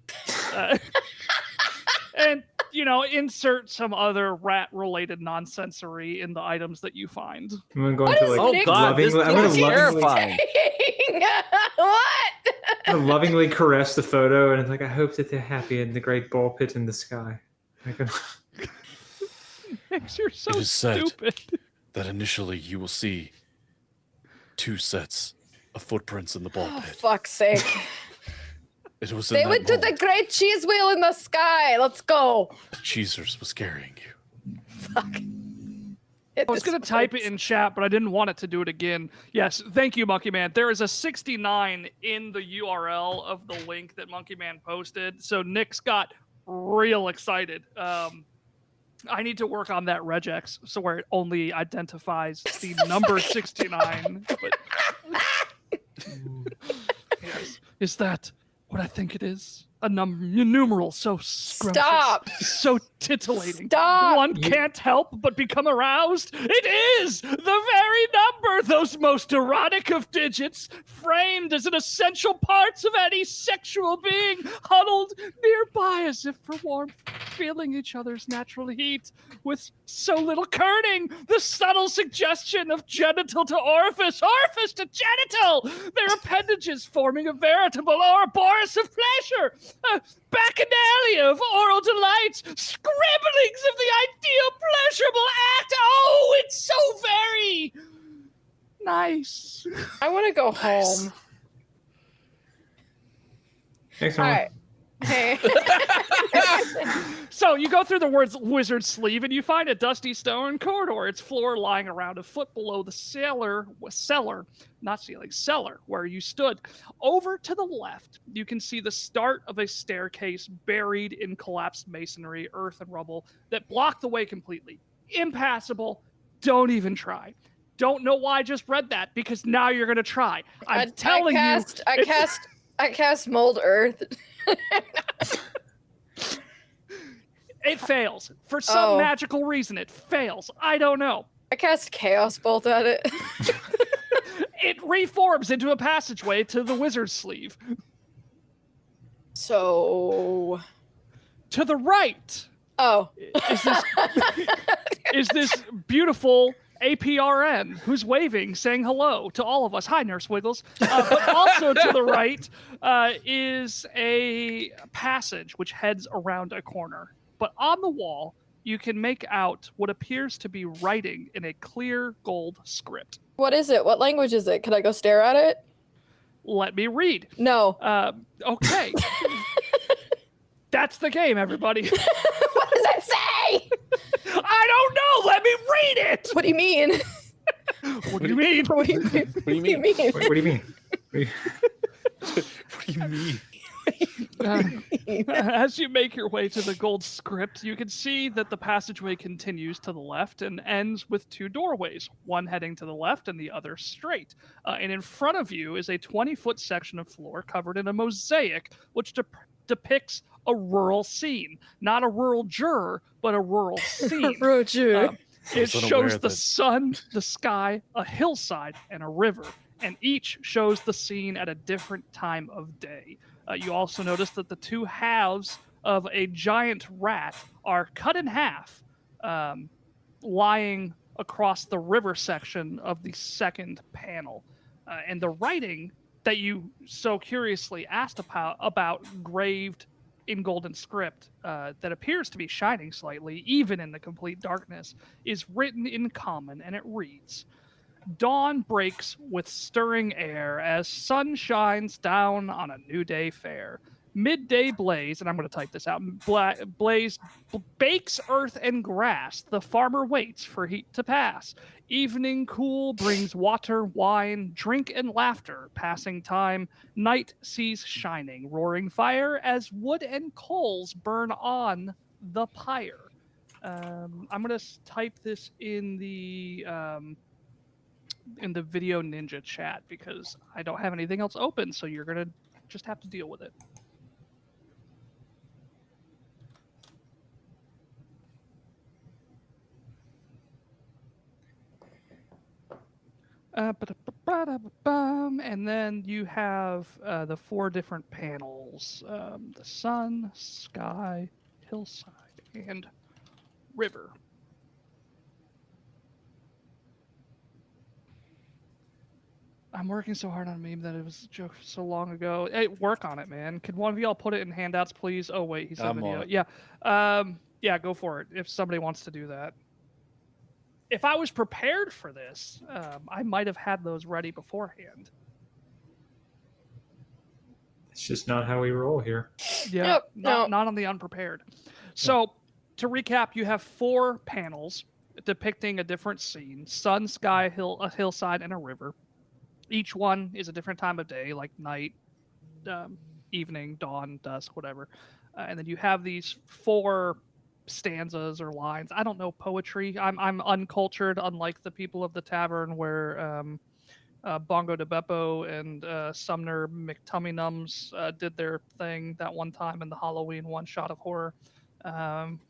you know, insert some other rat-related nonsensory in the items that you find. I'm gonna go What into is like Nick this I'm gonna is terrifying. What? I'm gonna lovingly caress the photo, and it's like I hope that they're happy in the great ball pit in the sky. You're so It is said stupid. that initially you will see 2 sets of footprints in the ball Oh, pit. fuck's sake. It was in They that went to the moment great cheese wheel in the sky. Let's go. the Cheezers was carrying you. Fuck. I was going to type it in chat, but I didn't want it to do it again. Yes, thank you, Monkey Man. There is a 69 in the URL of the link that Monkey Man posted. So Nick's got real excited. I need to work on that regex so where it only identifies the number 69. But yes, is that what I think it is? A numeral so scrumptious, Stop. so titillating. Stop. One can't help but become aroused. It is the very number, those most erotic of digits, framed as an essential parts of any sexual being, huddled nearby as if for warmth, feeling each other's natural heat, with so little kerning, the subtle suggestion of genital to orifice, orifice to genital, their appendages forming a veritable Ouroboros of pleasure, a bacchanalia of oral delights, scribblings of the ideal pleasurable act. Oh, it's so very nice. I want to go home. Thanks, All Mom. right. Hey. So you go through the wizard's sleeve and you find a dusty stone corridor. Its floor lying around a foot below the cellar, where you stood. Over to the left, you can see the start of a staircase buried in collapsed masonry, earth, and rubble that block the way completely. Impassable. Don't even try. Don't know why I just read that, because now you're going to try. I'm telling you. I cast mold earth. It fails. For some Oh. magical reason, it fails. I don't know. I cast chaos bolt at it. It reforms into a passageway to the wizard's sleeve. So. To the right Oh. is this beautiful APRN who's waving, saying hello to all of us. Hi, Nurse Wiggles. But also to the right is a passage which heads around a corner. But on the wall, you can make out what appears to be writing in a clear gold script. What is it? What language is it? Can I go stare at it? Let me read. No. Okay. That's the game, everybody. What does it say? I don't know. Let me read it. What do you mean? What do you mean? What do you mean? What do you mean? What do you mean? What do you mean? As you make your way to the gold script, you can see that the passageway continues to the left and ends with 2 doorways, one heading to the left and the other straight. And in front of you is a 20-foot section of floor covered in a mosaic, which depicts a rural scene. Not a rural juror, but a rural scene. Roger. It wasn't shows aware the that- sun, the sky, a hillside, and a river. And each shows the scene at a different time of day. You also notice that the 2 halves of a giant rat are cut in half, lying across the river section of the second panel. And the writing that you so curiously asked about graved in golden script that appears to be shining slightly, even in the complete darkness, is written in common, and it reads, "Dawn breaks with stirring air as sun shines down on a new day fair. Midday blaze," and I'm going to type this out, blaze bakes earth and grass. The farmer waits for heat to pass. Evening cool brings water, wine, drink, and laughter. Passing time, night sees shining, roaring fire as wood and coals burn on the pyre. I'm going to type this in the video ninja chat because I don't have anything else open, so you're gonna just have to deal with it. And then you have the 4 different panels: the sun, sky, hillside, and river. I'm working so hard on a meme that it was a joke so long ago. Hey, work on it, man. Could one of y'all put it in handouts, please? Oh wait, he said I'm video. on it. Yeah. Yeah, go for it. If somebody wants to do that. If I was prepared for this, I might have had those ready beforehand. It's just not how we roll here. Yeah, Yep, no. not on the unprepared. So, to recap, you have 4 panels depicting a different scene: sun, sky, a hillside, and a river. Each one is a different time of day, like night, evening, dawn, dusk, whatever. And then you have these 4 stanzas or lines. I don't know poetry. I'm uncultured, unlike the people of the tavern where Bongo de Beppo and Sumner McTummynums did their thing that one time in the Halloween one shot of horror. Um,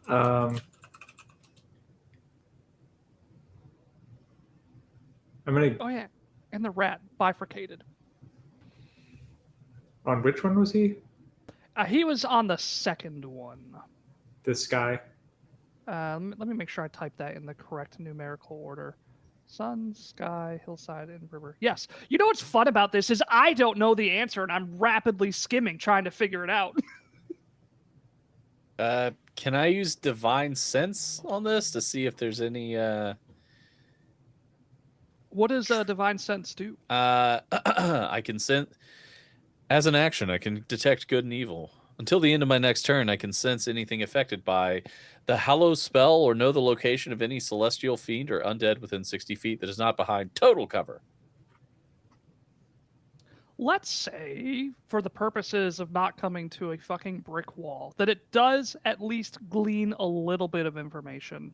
I'm gonna. Oh yeah, and the rat bifurcated. On which one was he? He was on the second one. This guy. Let me make sure I type that in the correct numerical order. Sun, sky, hillside, and river. Yes. You know what's fun about this is I don't know the answer, and I'm rapidly skimming trying to figure it out. Can I use divine sense on this to see if there's any? What does divine sense do? I can sense. As an action, I can detect good and evil. Until the end of my next turn, I can sense anything affected by the Hallow spell or know the location of any celestial fiend or undead within 60 feet that is not behind total cover. Let's say, for the purposes of not coming to a fucking brick wall, that it does at least glean a little bit of information,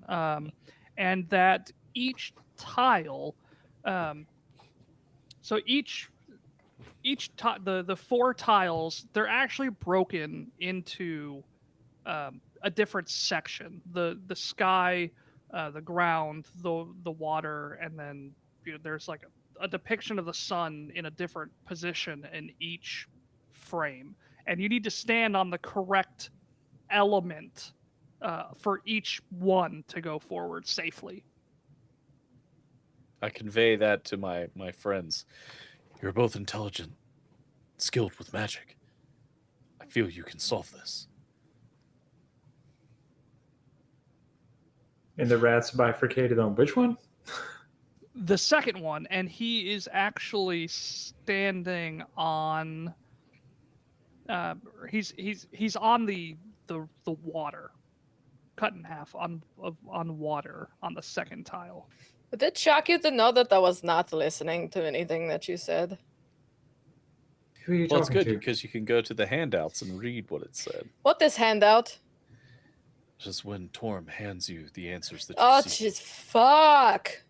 and that each tile, so the 4 tiles, they're actually broken into a different section: the sky, the ground, the water, and then there's like a depiction of the sun in a different position in each frame, and you need to stand on the correct element for each one to go forward safely. I convey that to my friends. You're both intelligent, skilled with magic. I feel you can solve this. And the rat's bifurcated on which one? The second one, and he is actually standing on. He's on the water, cut in half on water on the second tile. Did it shock you to know that I was not listening to anything that you said? Who are you Well, it's talking good to? because you can go to the handouts and read what it said. What is handout? Just when Torm hands you the answers that you Oh, seek. jeez, fuck.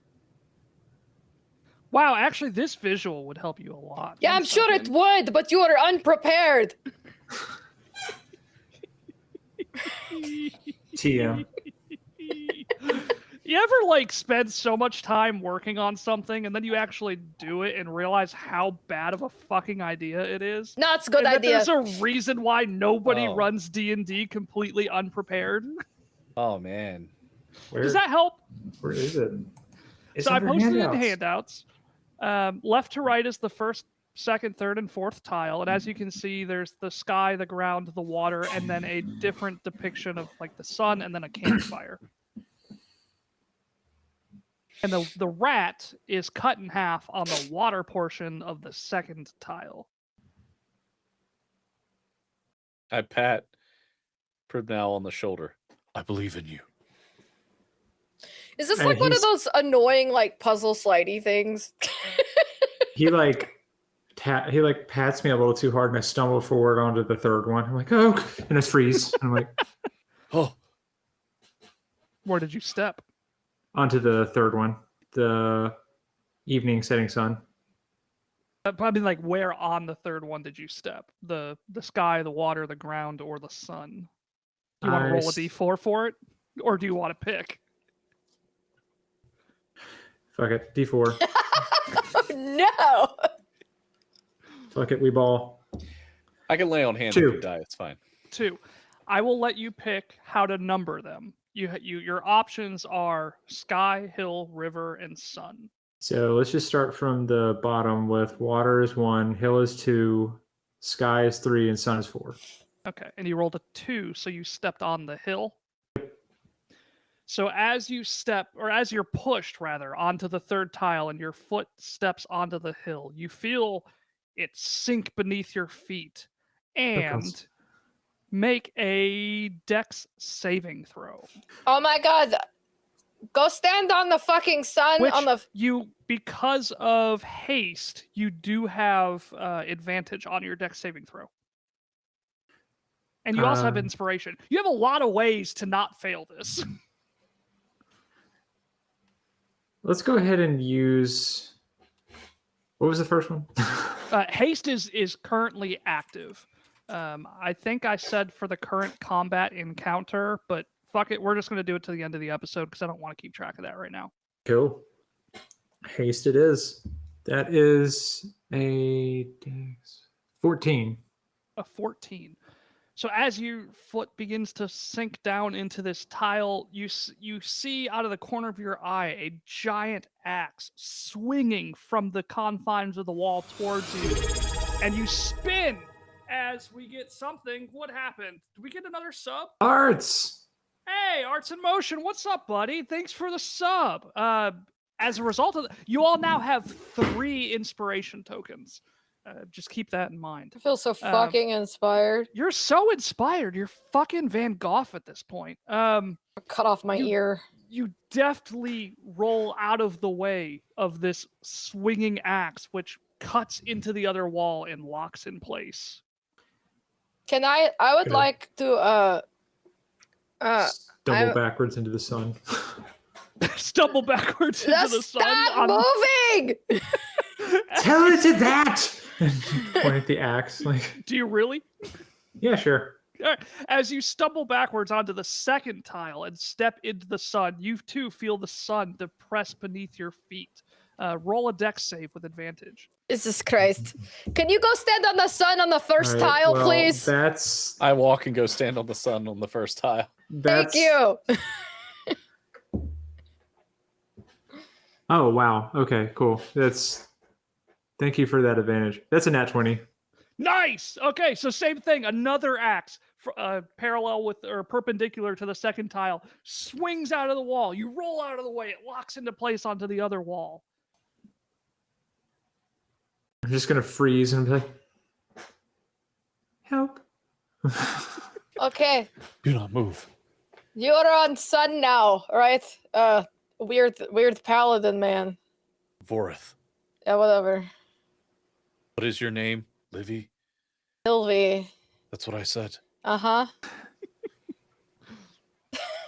Wow, actually, this visual would help you a lot. Yeah, One I'm sure it second. would, but you are unprepared. TM. You ever like spend so much time working on something and then you actually do it and realize how bad of a fucking idea it is? No, it's a good and idea. There's a reason why nobody Oh. runs D&D completely unprepared. Oh man. Where, Does that help? where is it? It's So I under posted it in handouts. handouts. Left to right is the first second, third, and fourth tile, and as you can see, there's the sky, the ground, the water, and then a different depiction of like the sun, and then a campfire. And the rat is cut in half on the water portion of the second tile. I pat Pribnow on the shoulder. I believe in you. Is this And like one of he's- those annoying like puzzle slidey things? He like pats me a little too hard, and I stumble forward onto the third one. I'm like, oh, and I freeze. And I'm like, Oh, Where did you step? onto the third one, the evening setting sun. Probably like where on the third one did you step? The sky, the water, the ground, or the sun? Do you want to roll a d4 for it, or do you want to pick? Fuck it, D4. No. Fuck it, we ball. I can lay on hands 2. if you die. It's fine. 2. I will let you pick how to number them. Your options are sky, hill, river, and sun. So let's just start from the bottom with water is 1, hill is 2, sky is 3, and sun is 4. Okay, and you rolled a 2, so you stepped on the hill. So as you step, or as you're pushed rather, onto the third tile and your foot steps onto the hill, you feel it sink beneath your feet and make a dex saving throw. Oh my god. Go stand on the fucking sun Which on the because of haste, you do have advantage on your dex saving throw. And you also have inspiration. You have a lot of ways to not fail this. Let's go ahead and use. What was the first one? Haste is currently active. I think I said for the current combat encounter, but fuck it, we're just going to do it to the end of the episode because I don't want to keep track of that right now. Cool. Haste it is. That is a 14. A 14. So as your foot begins to sink down into this tile, you see out of the corner of your eye a giant axe swinging from the confines of the wall towards you, and you spin as we get something. What happened? Did we get another sub? Arts. Hey, Arts in Motion, what's up, buddy? Thanks for the sub. As a result of you all now have 3 inspiration tokens. Just keep that in mind. I feel so fucking inspired. You're so inspired. You're fucking Van Gogh at this point. Cut off my ear. You deftly roll out of the way of this swinging axe, which cuts into the other wall and locks in place. Can I would Good. like to Stumble backwards into the sun. Stumble backwards into the sun. stop moving! Tell it to that. Point at the axe. Like, Do you really? yeah, sure. All right. As you stumble backwards onto the second tile and step into the sun, you too feel the sun depress beneath your feet. Roll a dex save with advantage. Jesus Christ. Can you go stand on the sun on the first All right, tile, well, please? That's I walk and go stand on the sun on the first tile. Thank you. Oh wow. Okay, cool. Thank you for that advantage. That's a nat 20. Nice. Okay, so same thing. Another axe, parallel with or perpendicular to the second tile, swings out of the wall. You roll out of the way. It locks into place onto the other wall. I'm just gonna freeze and be like, help. Okay. Do not move. You're on sun now, right? Weird paladin man. Vorith. Yeah, whatever. What is your name? Livy? Sylvie. That's what I said. Uh-huh.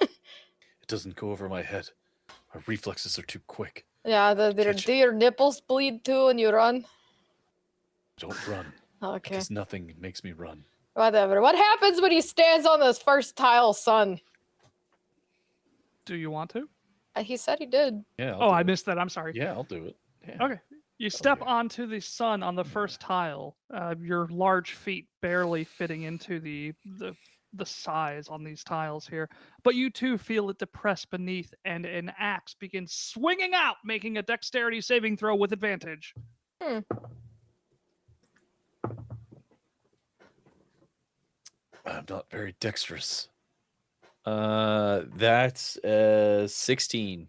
It doesn't go over my head. My reflexes are too quick. Yeah, Catch do your nipples bleed too when you run? Don't run. Okay. Because nothing makes me run. Whatever. What happens when he stands on this first tile sun? Do you want to? He said he did. Yeah. Oh, I missed that. I'm sorry. Yeah, I'll do it. Yeah. Okay. You step yeah. onto the sun on the first tile. Your large feet barely fitting into the size on these tiles here, but you too feel it depress beneath, and an axe begins swinging out, making a dexterity saving throw with advantage. I'm not very dexterous. That's 16.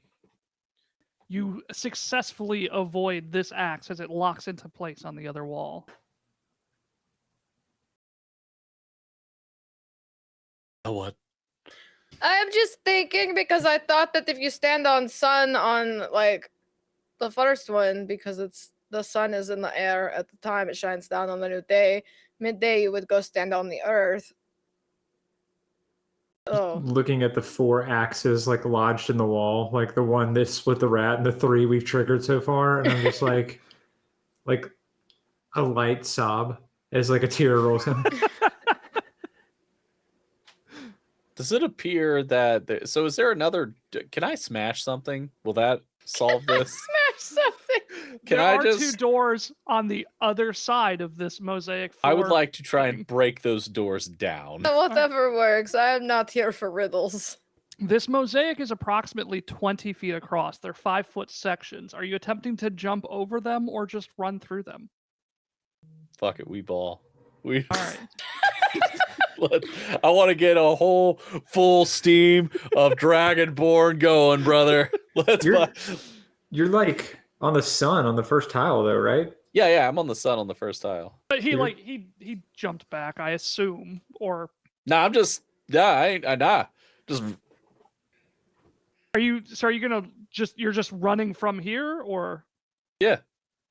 You successfully avoid this axe as it locks into place on the other wall. What? I'm just thinking because I thought that if you stand on sun on like the first one, because the sun is in the air at the time it shines down on the new day, midday you would go stand on the earth. Oh, Looking at the 4 axes like lodged in the wall, like the one that split the rat and the 3 we've triggered so far, and I'm just like a light sob as like a tear rolls down. Does it appear that so is there another? Can I smash something? Will that solve this? smash something. Can There I are just? 2 doors on the other side of this mosaic floor. I would like to try thing. and break those doors down. Whatever works. I am not here for riddles. This mosaic is approximately 20 feet across. They're 5-foot sections. Are you attempting to jump over them or just run through them? Fuck it, we ball. We. All right. I want to get a whole full steam of Dragonborn going, brother. You're like on the sun on the first tile though, right? Yeah, I'm on the sun on the first tile. But he You're- he jumped back, I assume, or Nah, I'm just nah. Just are you gonna you're just running from here, or yeah.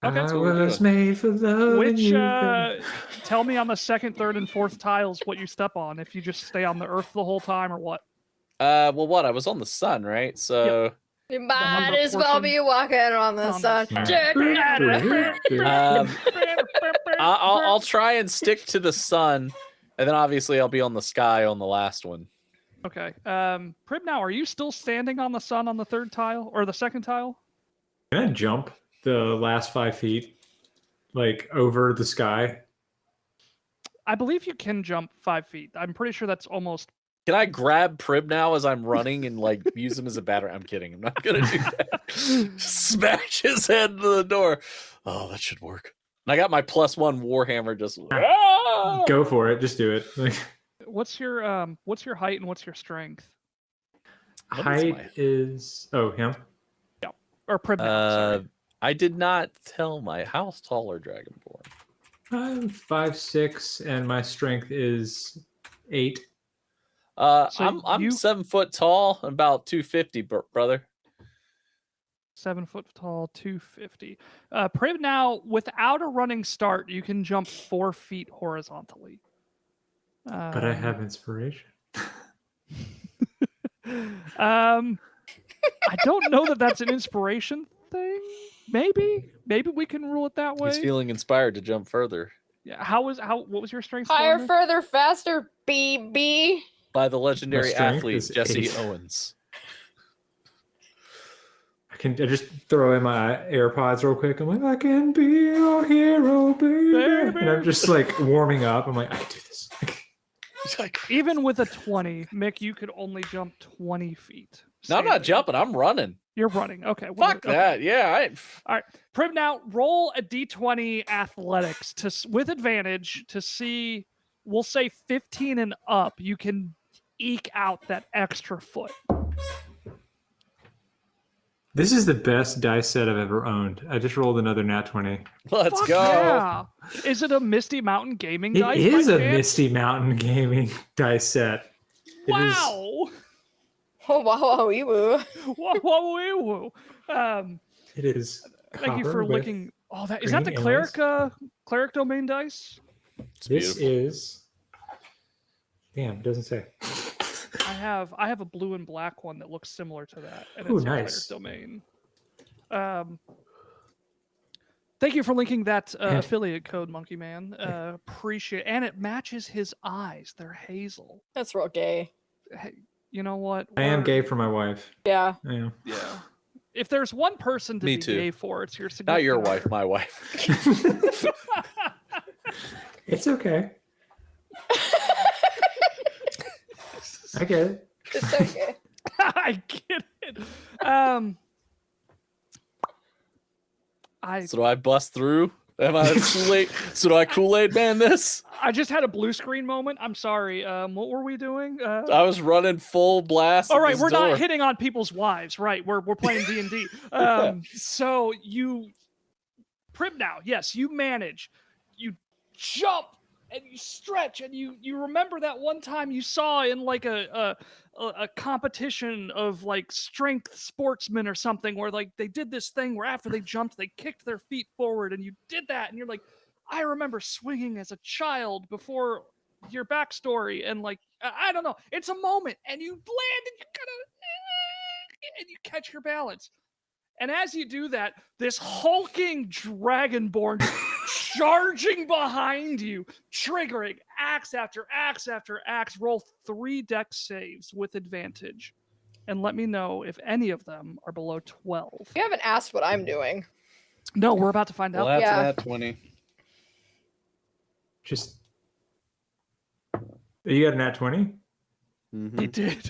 Okay, I that's what we're was doing. made for love. which tell me on the second, third, and fourth tiles what you step on, if you just stay on the earth the whole time or what. Well, what? I was on the sun, right? So You might under as well portion? be walking on the On the sun. sun. Check it out. I'll try and stick to the sun, and then obviously I'll be on the sky on the last one. Okay. P.R.E.P.A.R.E.D, now, are you still standing on the sun on the third tile or the second tile? Can I jump the last 5 feet, like over the sky? I believe you can jump 5 feet. I'm pretty sure that's almost. Can I grab P.R.E.P.A.R.E.D now as I'm running and like use him as a battery? I'm kidding. I'm not gonna do that. Smash his head into the door. Oh, that should work. And I got my +1 Warhammer just. Ah! Go for it. Just do it. Like, What's your height and what's your strength? What is height my- is him. Or P.R.E.P.A.R.E.D now, sorry. I did not tell my how tall are Dragonborn. I'm 5'6", and my strength is 8. So I'm you- 7 foot tall, about 250, brother. 7 foot tall, 250. P.R.E.P.A.R.E.D now, without a running start, you can jump 4 feet horizontally. But I have inspiration. I don't know that that's an inspiration thing. Maybe we can rule it that way. He's feeling inspired to jump further Yeah. What was your strength? Higher, score, Nick? further, faster, BB. by the legendary strength athlete is Jesse 8. Owens. I just throw in my AirPods real quick. I'm like, I can be your hero, baby. Baby. And I'm just like warming up. I'm like, I can do this. He's like, Even with a 20, Mick, you could only jump 20 feet. no, I'm not standing. jumping. I'm running. You're running. Okay. well, Fuck okay. that. Yeah. P.R.E.P.A.R.E.D now, roll a d20 athletics with advantage to see. We'll say 15 and up. You can eke out that extra foot. This is the best dice set I've ever owned. I just rolled another nat 20. Let's Fuck go. Yeah. Is it a Misty Mountain Gaming It dice? is by a chance? Misty Mountain Gaming dice set. It is- Wow. Oh, wow, wee woo. Whoa, whoa, whoa, whoa. It is. Thank you copper for with- licking. Oh, that is that the green inlays? cleric domain dice? It's This beautiful. is. Damn, it doesn't say. I have a blue and black one that looks similar to that, and Ooh, it's a cleric nice. domain. Thank you for linking that Yeah. affiliate code, Monkey Man. Appreciate, and it matches his eyes. They're hazel. That's real gay. Hey, you know what? I am We're- gay for my wife. Yeah. Yeah. Yeah. If there's one person to Me be too. gay for, it's your Not your significant wife, my wife. It's okay. I get it. It's okay. I get it. So do I bust through? Am I Kool-Aid? So do I Kool-Aid man this? I just had a blue screen moment. I'm sorry. What were we doing? I was running full blast. All at right, this we're door. not hitting on people's wives, right? We're playing D&D. So you Prib now. Yes, you manage. You jump and you stretch and you remember that one time you saw in like a competition of like strength sportsmen or something where like they did this thing where after they jumped they kicked their feet forward and you did that and you're like, I remember swinging as a child before your backstory and like I don't know, it's a moment and you land and you kind of and you catch your balance. And as you do that, this hulking dragonborn just charging behind you, triggering axe after axe after axe. Roll 3 dex saves with advantage. And let me know if any of them are below 12. You haven't asked what I'm doing. No, we're about to find Well, out. that's Yeah. that 20. Just. You got a nat 20? He did.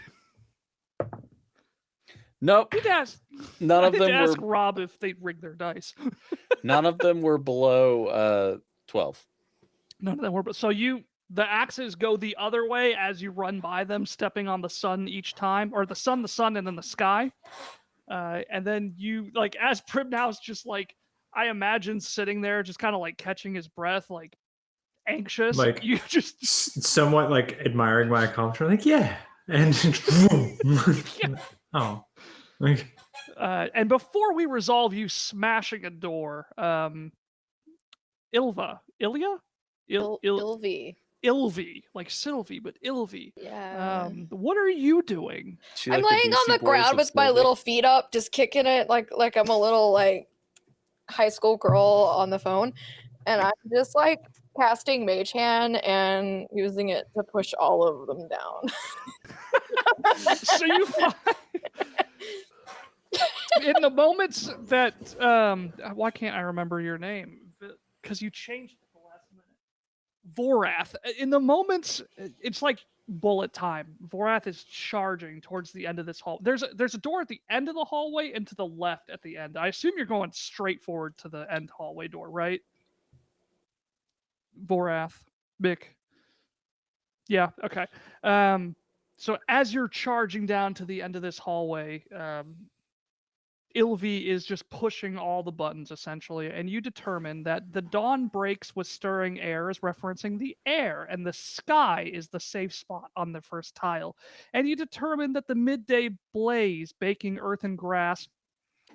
Nope. He'd ask, None I of had to them ask were. Rob if they'd rig their dice. None of them were below 12. None of them were. But so the axes go the other way as you run by them, stepping on the sun each time, or the sun, and then the sky. And then you like as Pribnow's just like I imagine sitting there, just kind of like catching his breath, like anxious. Like you just somewhat like admiring my accomplishment. Like, yeah. And oh. Like, and before we resolve you smashing a door, Ilya, Ilvi. Ilvi, like Sylvie, but Ilvi. Yeah. What are you doing? She I'm like laying on Beastie the Boys ground with my Sylvie. little feet up, just kicking it like I'm a little like high school girl on the phone, and I'm just like casting Mage Hand and using it to push all of them down. So you find in the moments that why can't I remember your name? Because you changed it the last minute. Vorath. In the moments, it's like bullet time. Vorath is charging towards the end of this hall. There's a door at the end of the hallway and to the left at the end. I assume you're going straight forward to the end hallway door, right? Vorath, Mick. Yeah. Okay. So as you're charging down to the end of this hallway, Ilvi is just pushing all the buttons essentially, and you determine that the dawn breaks with stirring air is referencing the air, and the sky is the safe spot on the first tile. And you determine that the midday blaze baking earth and grass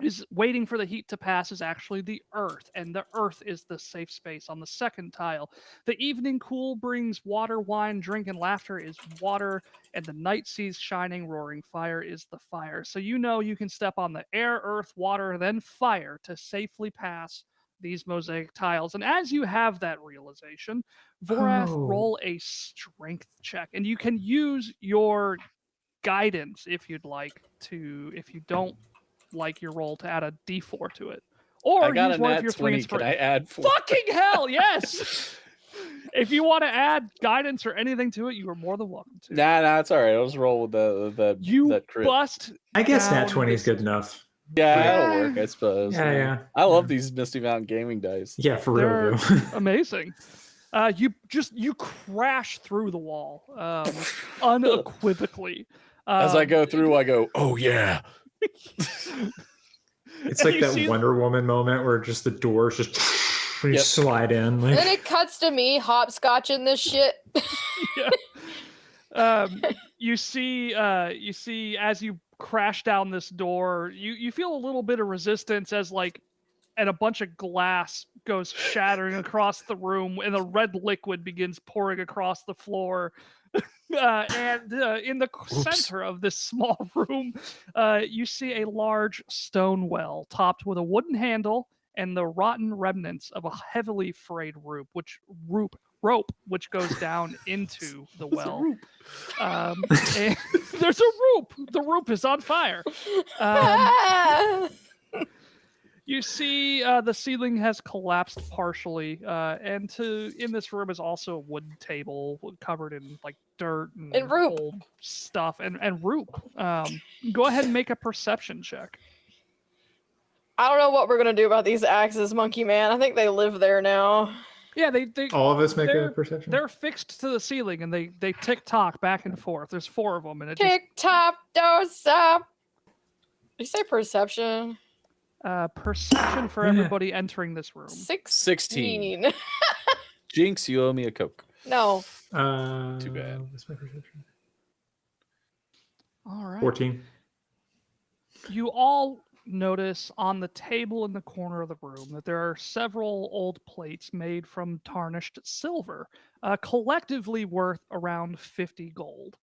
is waiting for the heat to pass is actually the earth, and the earth is the safe space on the second tile. The evening cool brings water, wine, drink, and laughter is water, and the night sees shining, roaring fire is the fire. So you know you can step on the air, earth, water, then fire to safely pass these mosaic tiles. And as you have that realization, Vorath, roll a strength check, and you can use your guidance if you'd like to, if you don't like your roll, to add a d4 to it, or I got use a one of nat your 3 20. Can I add 4? Fucking hell, yes. If you want to add guidance or anything to it, you are more than welcome to. Nah, it's all right. I'll just roll with that crit. Bust. I guess nat down 20 is this- good enough. Yeah, Yeah. that'll work, I suppose. Yeah. I love these Misty Mountain gaming dice. Yeah, for They're real, though. amazing. You crash through the wall, unequivocally. As I go through, I go, oh yeah. It's like You that see- Wonder Woman moment where just the doors just you Yep. slide in. And Like, then it cuts to me hopscotching this shit. Yeah. You see as you crash down this door, you feel a little bit of resistance as like, and a bunch of glass goes shattering across the room, and a red liquid begins pouring across the floor. And in the center of this small room, you see a large stone well topped with a wooden handle and the rotten remnants of a heavily frayed rope, which goes down into the well. And there's a rope. The rope is on fire. You see the ceiling has collapsed partially, and in this room is also a wooden table covered in like dirt and roop. old stuff and roop. Go ahead and make a perception check. I don't know what we're gonna do about these axes, Monkey Man. I think they live there now. Yeah, they All of us make a they're- perception. they're fixed to the ceiling and they tick tock back and forth. There's 4 of them and it just Tick tock, don't stop. Did you say perception? perception for Yeah. everybody entering this room. 16. Jinx, you owe me a Coke. No. Too bad. What's my perception? All right. 14. You all notice on the table in the corner of the room that there are several old plates made from tarnished silver, collectively worth around 50 gold,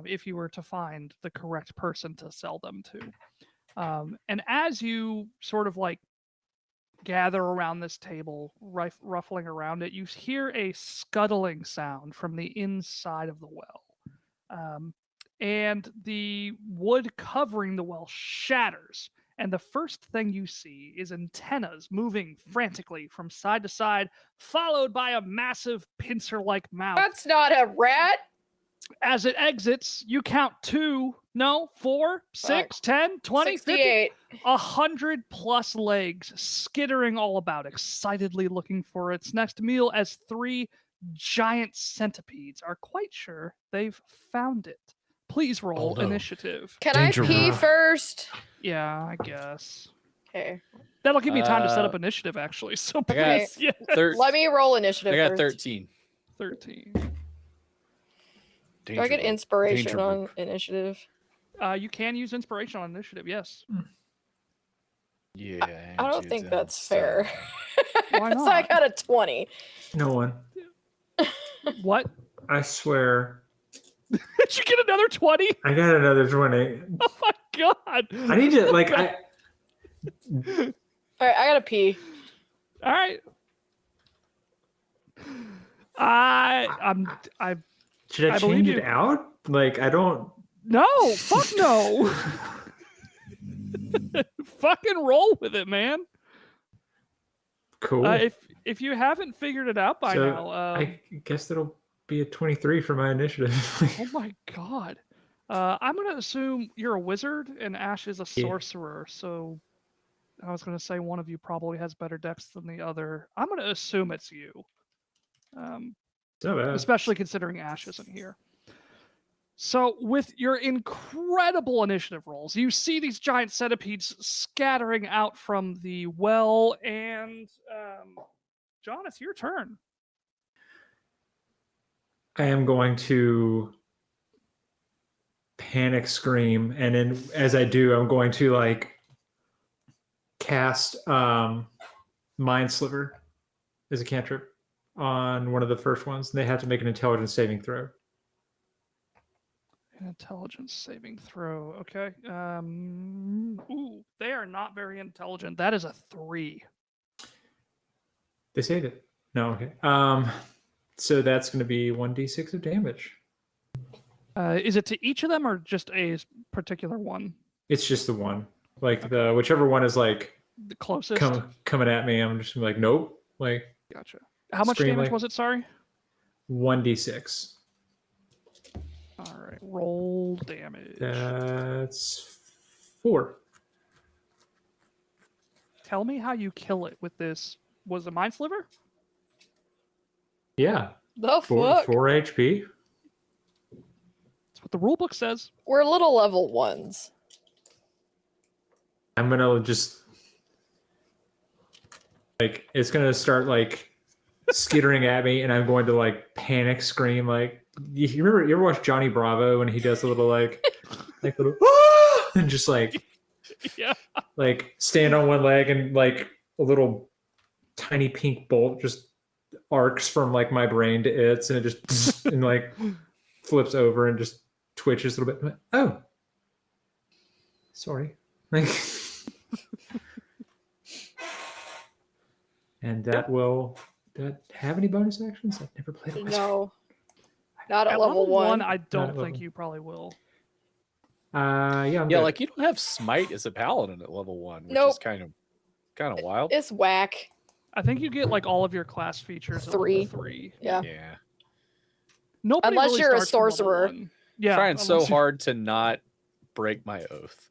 if you were to find the correct person to sell them to. And as you sort of like gather around this table, ruffling around it, you hear a scuttling sound from the inside of the well. And the wood covering the well shatters. And the first thing you see is antennas moving frantically from side to side, followed by a massive pincer-like mouth. That's not a rat. As it exits, you count 2, no, 4, 6, 10, 20, 50, 68. 100 plus legs skittering all about, excitedly looking for its next meal as 3 giant centipedes are quite sure they've found it. Please roll Oh, no. initiative. Can Danger I pee room. first? Yeah, I guess. Okay. That'll give me time to set up Uh, initiative, actually. So I got please, yeah. Let me roll initiative I got first. 13. 13. Do I get Danger room. inspiration Danger on room. initiative? You can use inspiration on initiative, yes. Yeah. I don't think that's fair. Why So I not? got a 20. No one. What? I swear. Did you get another 20? I got another 20. Oh my god. I need to, like, I. All right, I got to pee. All right. I Should I I believe change you. it out? Like, I don't. no, fuck no. Fucking roll with it, man. Cool. If you haven't figured it out by So, now, I guess that'll be a 23 for my initiative. oh my god. I'm gonna assume you're a wizard and Ash is a Yeah. sorcerer, so I was gonna say one of you probably has better dex than the other. I'm gonna assume it's you. So bad. Especially considering Ash isn't here. So, with your incredible initiative rolls, you see these giant centipedes scattering out from the well, and John, it's your turn. I am going to panic scream, and then as I do, I'm going to like cast Mind Sliver as a cantrip on one of the first ones. They have to make an intelligence saving throw. An intelligence saving throw. Okay. Ooh, they are not very intelligent. That is a 3. They saved it. No, okay. So that's going to be 1d6 of damage. Is it to each of them or just a particular one? It's just the one. Like the whichever one is like The closest. coming at me, I'm just gonna be like, nope. Like Gotcha. How much Scream damage like- was it? Sorry. 1d6. All right. Roll damage. That's 4. Tell me how you kill it with this. Was it Mind Sliver? Yeah. The 4 fuck? 4 HP. That's what the rule book says. We're little level 1s. I'm gonna just like it's gonna start like skittering at me, and I'm going to like panic scream. Like you ever watch Johnny Bravo when he does a little like little and just like Yeah. like stand on one leg and like a little tiny pink bolt just arcs from like my brain to its, and it just and like flips over and just twitches a little bit. I'm like, oh, sorry. Like, and that will that have any bonus actions? I've never played a wizard. No. Not at At level 1. I don't at think level- you probably will. Yeah, I'm Yeah, good. like you don't have smite as a paladin at level 1, which is Nope. kind of wild. It's whack. I think you get like all of your class features at level 3. 3. Yeah. Yeah. Nobody Unless really you're a starts from level sorcerer. 1. Yeah. Trying so unless you- hard to not break my oath.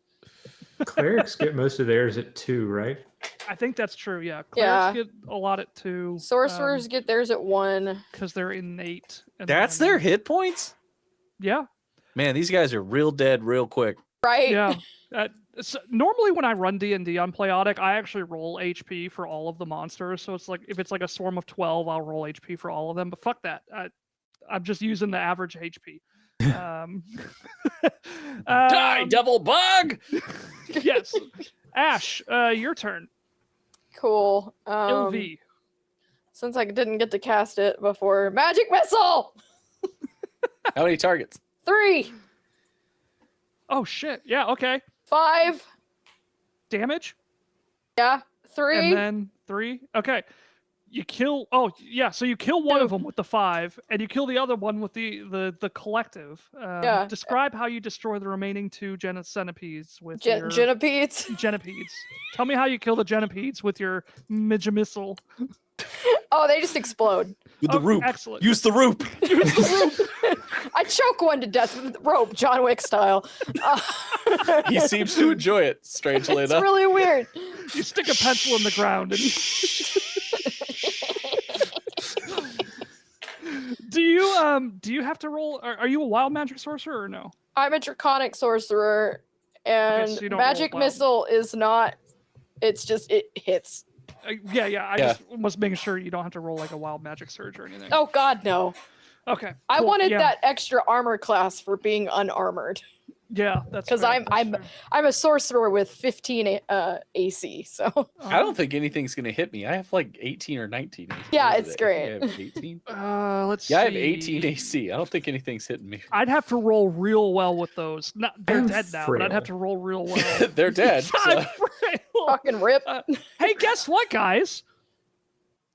Clerics get most of theirs at 2, right? I think that's true. Yeah, Yeah. clerics get a lot at 2. Sorcerers get theirs at 1. Because they're innate. And That's then- their hit points? Yeah. Man, these guys are real dead real quick. Right? Yeah. So normally when I run D&D on Playotic, I actually roll HP for all of the monsters. So it's like if it's like a swarm of 12, I'll roll HP for all of them. But fuck that. I'm just using the average HP. Die, devil bug! Yes. Ash, your turn. Cool. LV. Since I didn't get to cast it before, magic missile. How many targets? 3, Oh shit. Yeah. Okay. 5. Damage. Yeah, 3. And then 3. Okay. You kill. Oh yeah. So you kill one of them with the 5, and you kill the other one with the collective. Yeah. Describe how you destroy the remaining 2 centipedes with your Genipedes. genipedes. Tell me how you kill the genipedes with your missile. Oh, they just explode. With the rope. Excellent. Use the rope. I choke one to death with rope, John Wick style. He seems to enjoy it, strangely It's enough. really weird. You stick a pencil in the ground and. Do you have to roll? Are you a wild magic sorcerer or no? I'm a draconic sorcerer, and so you don't roll magic wild. missile is not. It's just it hits. Yeah. I just was making sure you don't have to roll like a wild magic surge or anything. Oh God, no! Okay. I cool, wanted yeah. that extra armor class for being unarmored. Yeah, that's 'Cause fair, I'm- that's fair. I'm a sorcerer with 15 AC, so I don't think anything's going to hit me. I have like 18 or 19. AC. Yeah, What is it's it? I think great. I have 18? Let's Yeah, I see. have 18 AC. I don't think anything's hitting me. I'd have to roll real well with those. Not they're I'm dead now, but I'd have to frail. roll real well. They're dead. I'm so- frail. fucking rip. Hey, guess what, guys?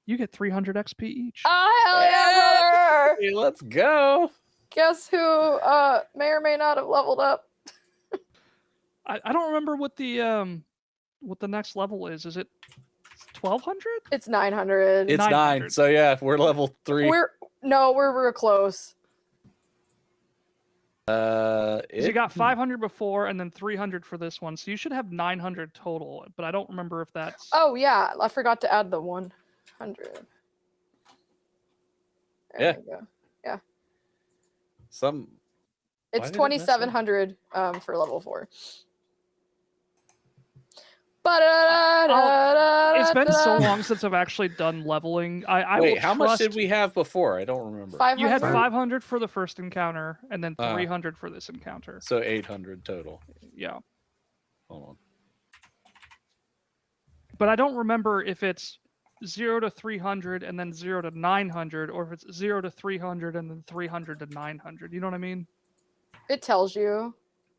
You get 300 XP each. Oh hell yeah, brother! Hey, let's go. Guess who may or may not have leveled up? I don't remember what the next level is. Is it 1200? It's 900. It's 9. 900. So yeah, we're level 3. We're real close. So you got Hmm. 500 before and then 300 for this one. So you should have 900 total, but I don't remember if that's Oh yeah, I forgot to add the 100. There Yeah. we go. Some. It's did it mess up? 2700 for level 4. It's been so long since I've actually done leveling. I Wait, will how much did trust- we have before? I don't remember. 500. You had 500 for the first encounter and then Ah. 300 for this encounter. So 800 total. Yeah. Hold on. But I don't remember if it's 0 to 300 and then 0 to 900 or if it's 0 to 300 and then 300 to 900. You know what I mean? It tells you.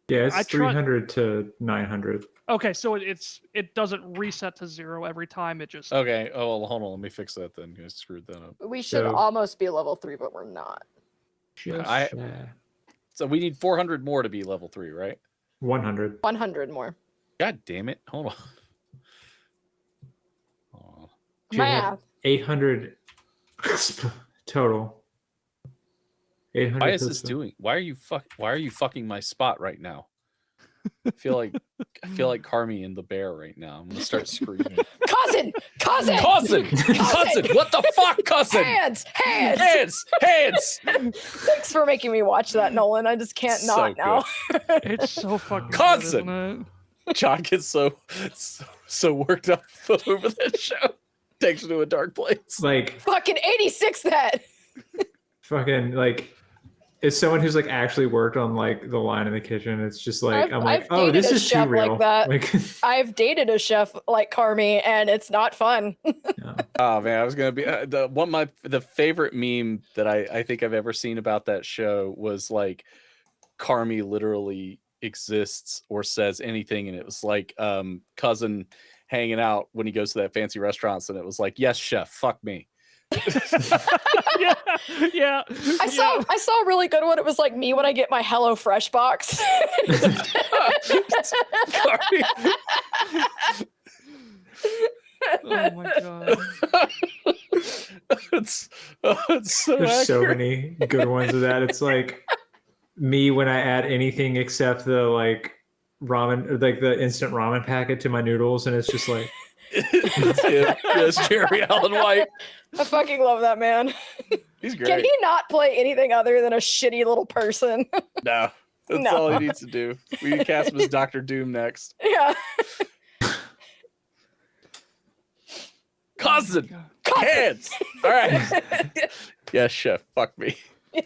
Yeah, it's I try- 300 to 900. Okay, so it doesn't reset to 0 every time. It just Okay. Oh, well, hold on. Let me fix that then. I screwed that up. We should So- almost be level 3, but we're not. Just I- So we need 400 more to be level 3, right? 100. 100 more. God damn it. Hold on. Oh. You have Math. 800 total. 800. Why is this total. doing? Why are you fucking my spot right now? I feel like Carmi and the bear right now. I'm gonna start screaming. Cousin! Cousin! Cousin! Cousin! What the fuck, cousin? Hands! Hands! Hands! Hands! Thanks for making me watch that, Nolan. I just can't So not now. it's so fucking Cousin! good, isn't it? John gets so worked up over that show. Takes you to a dark place. Like, Fucking 86 that! fucking, like, as someone who's, like, actually worked on, like, the line in the kitchen, it's just like, I've- I'm like, I've oh, dated this a is too chef like real. that. Like, I've dated a chef like Carmi, and it's not fun. no. Oh man, I was gonna be the favorite meme that I think I've ever seen about that show was like Carmi literally exists or says anything, and it was like cousin hanging out when he goes to that fancy restaurants, and it was like, yes, chef, fuck me. yeah, yeah. I saw a really good one. It was like me when I get my Hello Fresh box. Carmi. Oh my god. it's so There's so accurate. many good ones of that. It's like me when I add anything except the, like, ramen, or like the instant ramen packet to my noodles, and it's just like, It's him. Yes, Jerry Allen White. I fucking love that man. He's Can great. he not play anything other than a shitty little person? No, that's No. all he needs to do. We can cast him as Dr. Doom next. Yeah. Cousin. Hands. All right. Yes, chef. Fuck me.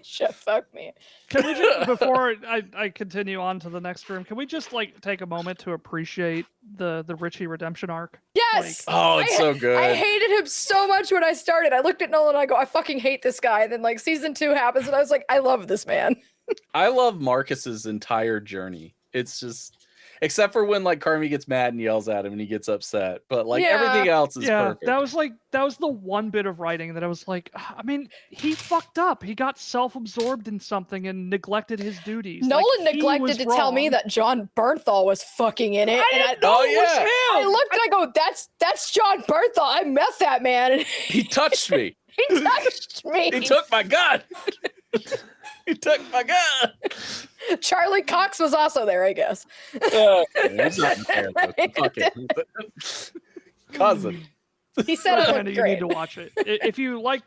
Shit, fuck me. Can we just, before I continue on to the next room, can we just like take a moment to appreciate the Richie redemption arc? Yes. Oh, it's so good. I hated him so much when I started. I looked at Nolan and I go, I fucking hate this guy. And then like season 2 happens and I was like, I love this man. I love Marcus's entire journey. It's just, except for when like Carmi gets mad and yells at him and he gets upset, but like Yeah. everything else is Yeah, perfect. that was the one bit of writing that I was like, I mean, he fucked up. He got self-absorbed in something and neglected his duties. Nolan Like, he neglected was to tell me wrong. that John Bernthal was fucking in it. I and didn't know Oh, it was yeah. I him. looked and I go, that's John Bernthal. I met that man. And He touched me. he touched me. He took my gun. He took my gun. Charlie Cox was also there, I guess. He's not fair, though. Fuck it. Cousin. He said it Amanda, looked you great. need to watch it. If you like,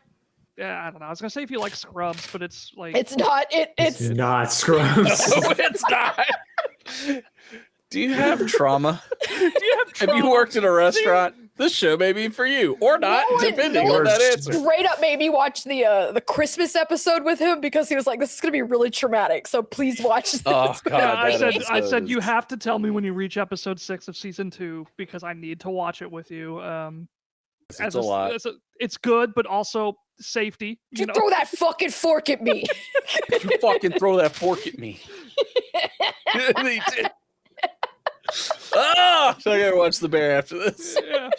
yeah, I don't know. I was gonna say if you like Scrubs, but it's like It's not. it's It's not Scrubs. No, it's not. Do you have trauma? do you have Have you trauma? worked in a restaurant? This show may be for you, or not, No, depending no, on that it's answer. straight up made me watch the Christmas episode with him because he was like, "This is gonna be really traumatic." So please watch this. Oh Yeah, god, I that said episode is- you have to tell me when you reach episode 6 of season 2 because I need to watch it with you. It's a lot. It's good, but also safety. You You know, throw that fucking fork at me. You fucking throw that fork at me. He did. Ah! So I gotta watch the bear after this. yeah.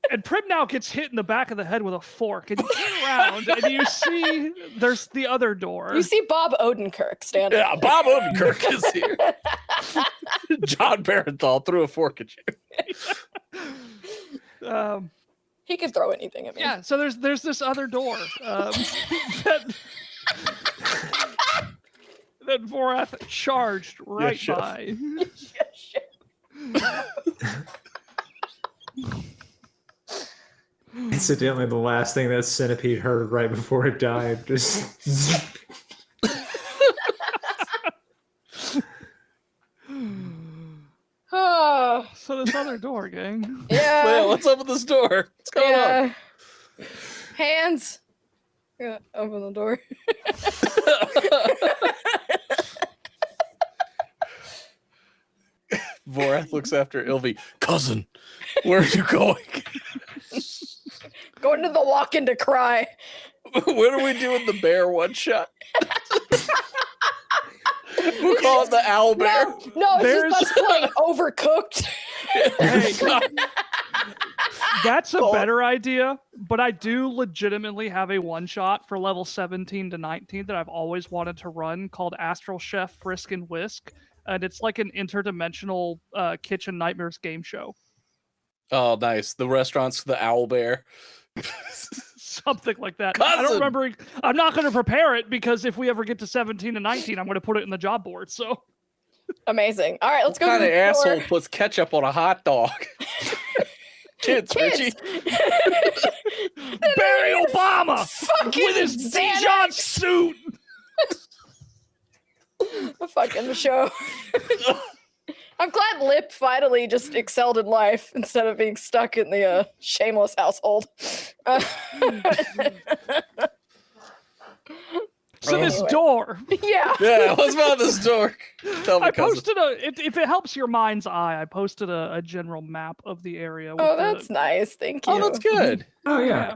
And Prim now gets hit in the back of the head with a fork, and you turn around and you see there's the other door. You see Bob Odenkirk standing. Yeah, Bob Odenkirk is here. John Barenthal threw a fork at you. He could throw anything at me. Yeah, so there's this other door that that Vorath charged right chef. by. Shit. Incidentally, the last thing that centipede heard right before it died just Oh, So this other door, gang. yeah. Well, what's up with this door? What's going on? Yeah. Hands. Yeah, open the door. Vorath looks after Ilvi. Cousin, where are you going? Going to the walk-in to cry. What are we doing the bear one shot? We'll call it the owl bear. No, it's There's- just us playing Overcooked. Hey, that's a Oh. better idea, but I do legitimately have a one shot for level 17 to 19 that I've always wanted to run called Astral Chef Frisk and Whisk. And it's like an interdimensional kitchen nightmares game show. Oh, nice. The restaurant's the owl bear. Something like that. I don't Cousin! remember. I'm not going to prepare it because if we ever get to 17 and 19, I'm going to put it in the job board. So Amazing. All right, let's go What to kind the of door. asshole puts ketchup on a hot dog? Kids, Richie. Barry Obama Fucking with his Xanax. Dijon suit. Fucking show. I'm glad Lip finally just excelled in life instead of being stuck in the shameless household. So this Anyway. door, Yeah. Yeah, what's about this door? Tell me, I cousin. posted if it helps your mind's eye, I posted a general map of the area. With Oh, the- that's nice. Thank you. Oh, that's good. oh yeah.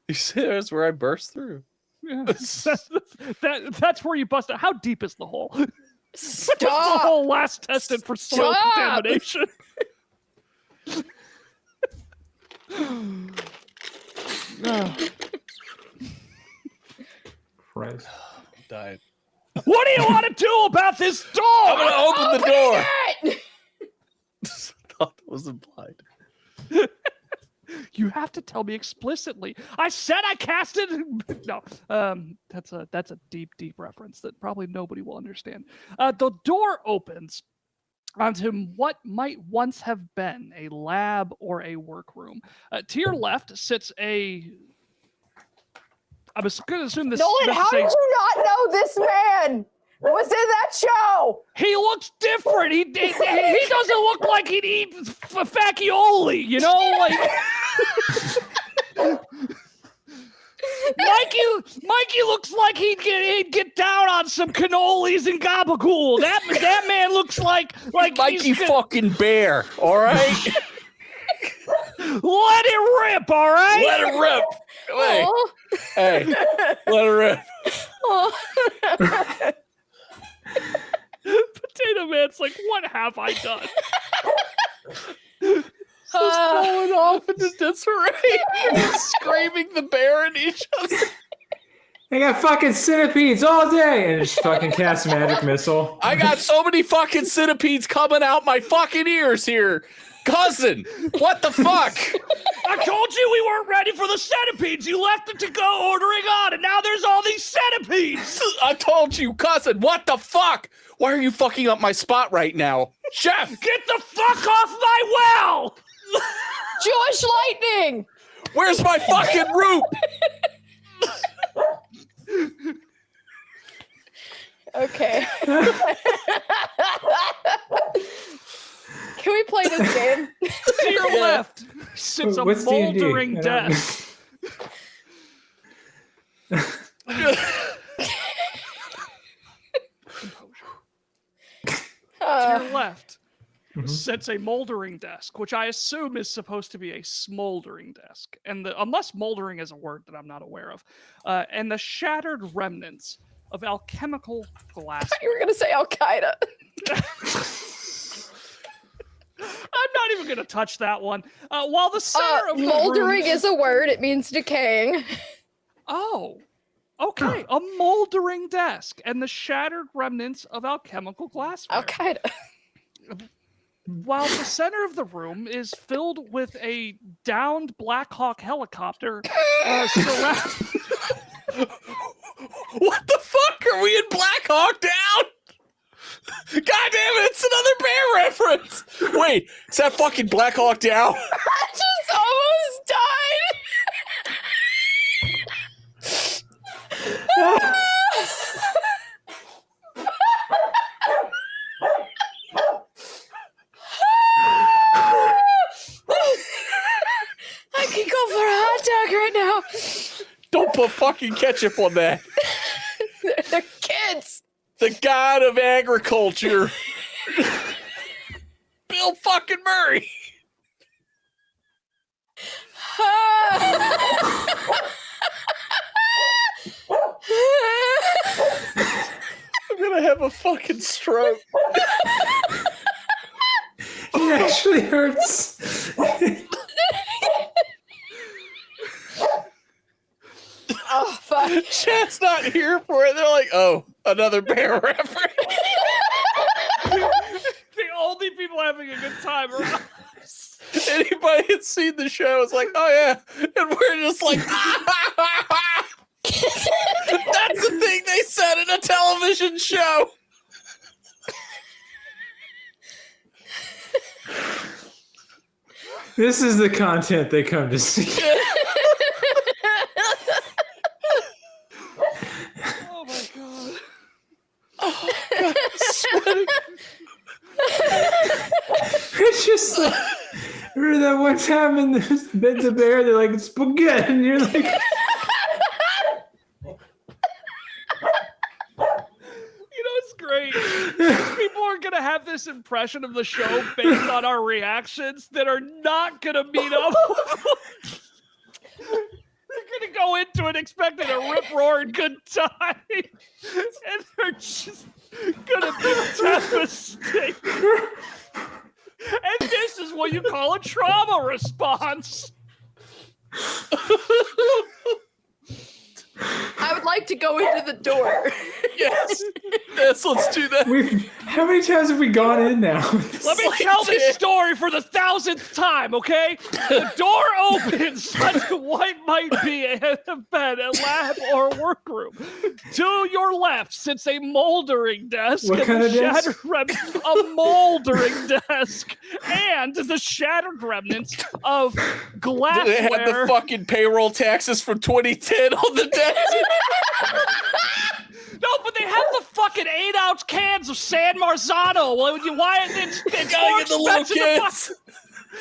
You see, there's where I burst through. Yeah. That's where you bust it. How deep is the hole? The Stop. hole last tested for soil Stop. contamination. Christ. I'm dying. What do you want to do about this door? I'm gonna open the door. It! Thought that was implied. You have to tell me explicitly. I said I casted. No, that's a deep reference that probably nobody will understand. The door opens, onto what might once have been a lab or a workroom. To your left sits a. I was going to assume this. Nolan, how did you not know this man was in that show? He looks different. He doesn't look like he'd eat facchioli, you know? Like Mikey looks like he'd get down on some cannolis and gabagool. That man looks like Mikey fucking bear, all right? Let it rip, all right? Let it rip. Hey, let it rip. Potato Man's like, what have I done? Just falling off into disarray. Screaming the bear at each other. I got fucking centipedes all day, and just fucking cast magic missile. I got so many fucking centipedes coming out my fucking ears here. Cousin, what the fuck? I told you we weren't ready for the centipedes. You left it to go ordering on, and now there's all these centipedes. I told you, cousin, what the fuck? Why are you fucking up my spot right now? Chef! Get the fuck off my well! Jewish lightning! Where's my fucking root? Okay. Can we play this game? To your left sits a What's D&D? moldering I don't desk. To your left sits a moldering desk, which I assume is supposed to be a smoldering desk. And unless moldering is a word that I'm not aware of. And the shattered remnants of alchemical glass. You were going to say Al-Qaeda. I'm not even going to touch that one. While the center of the moldering room... is a word. It means decaying. Oh, okay. A moldering desk and the shattered remnants of alchemical glassware. Al-Qaeda. While the center of the room is filled with a downed Black Hawk helicopter surrounded... What the fuck? Are we in Black Hawk Down? God damn it, it's another bear reference. Wait, is that fucking Black Hawk Down? I just almost died. I can go for a hot dog right now. Don't put fucking ketchup on that. They're kids. The god of agriculture. Bill fucking Murray. I'm gonna have a fucking stroke. It actually hurts. Oh, fuck. Chat's not here for it. They're like, oh, another bear reference. The only people having a good time are us. Anybody that's seen the show is like, oh yeah. And we're just like, That's the thing they said in a television show. This is the content they come to see. Oh my god. Oh, God, I'm sweating. It's just like, remember that one time in the bear, they're like, it's spaghetti, and you're like, It's great. People are gonna have this impression of the show based on our reactions that are not gonna meet up. They're gonna go into it expecting a rip-roaring good time, and they're just gonna be devastated. And this is what you call a trauma response. I would like like to go into the door. Yes. Yes, let's do that. How many times have we gone in now? Let me tell this story for the 1000th time, okay? The door opens such what might be a bed, a lab, or a workroom. To your left sits a moldering desk. What kind of desk? A moldering desk. And the shattered remnants of glassware. They had the fucking payroll taxes from 2010 on the desk. No, but they have the fucking 8-ounce cans of San Marzano. Why it's Gotta get the little expensive to kids.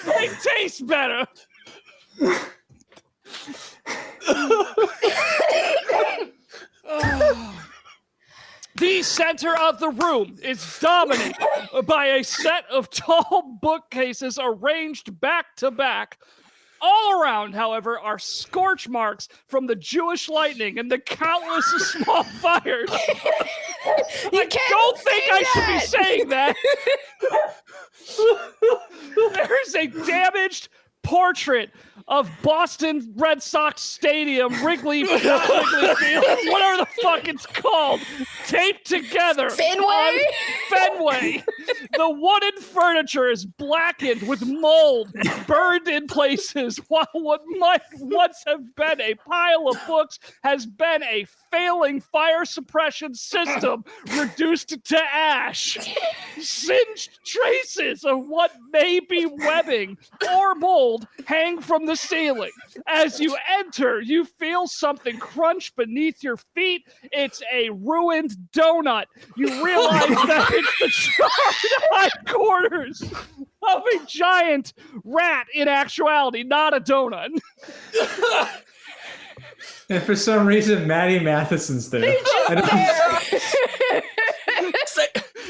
They taste better. The center of the room is dominated by a set of tall bookcases arranged back to back. All around, however, are scorch marks from the Jewish lightning and the countless small fires. I don't think I should be saying that. There's a damaged portrait of Boston Red Sox Stadium, Wrigley, not Wrigley Field, whatever the fuck it's called, taped together. Fenway? Fenway. The wooden furniture is blackened with mold, burned in places, while what might once have been a pile of books has been a failing fire suppression system reduced to ash. Singed traces of what may be webbing or mold hang from the ceiling. As you enter, you feel something crunch beneath your feet. It's a ruined donut. You realize that it's the charred hindquarters of a giant rat in actuality, not a donut. And for some reason, Maddie Matheson's there.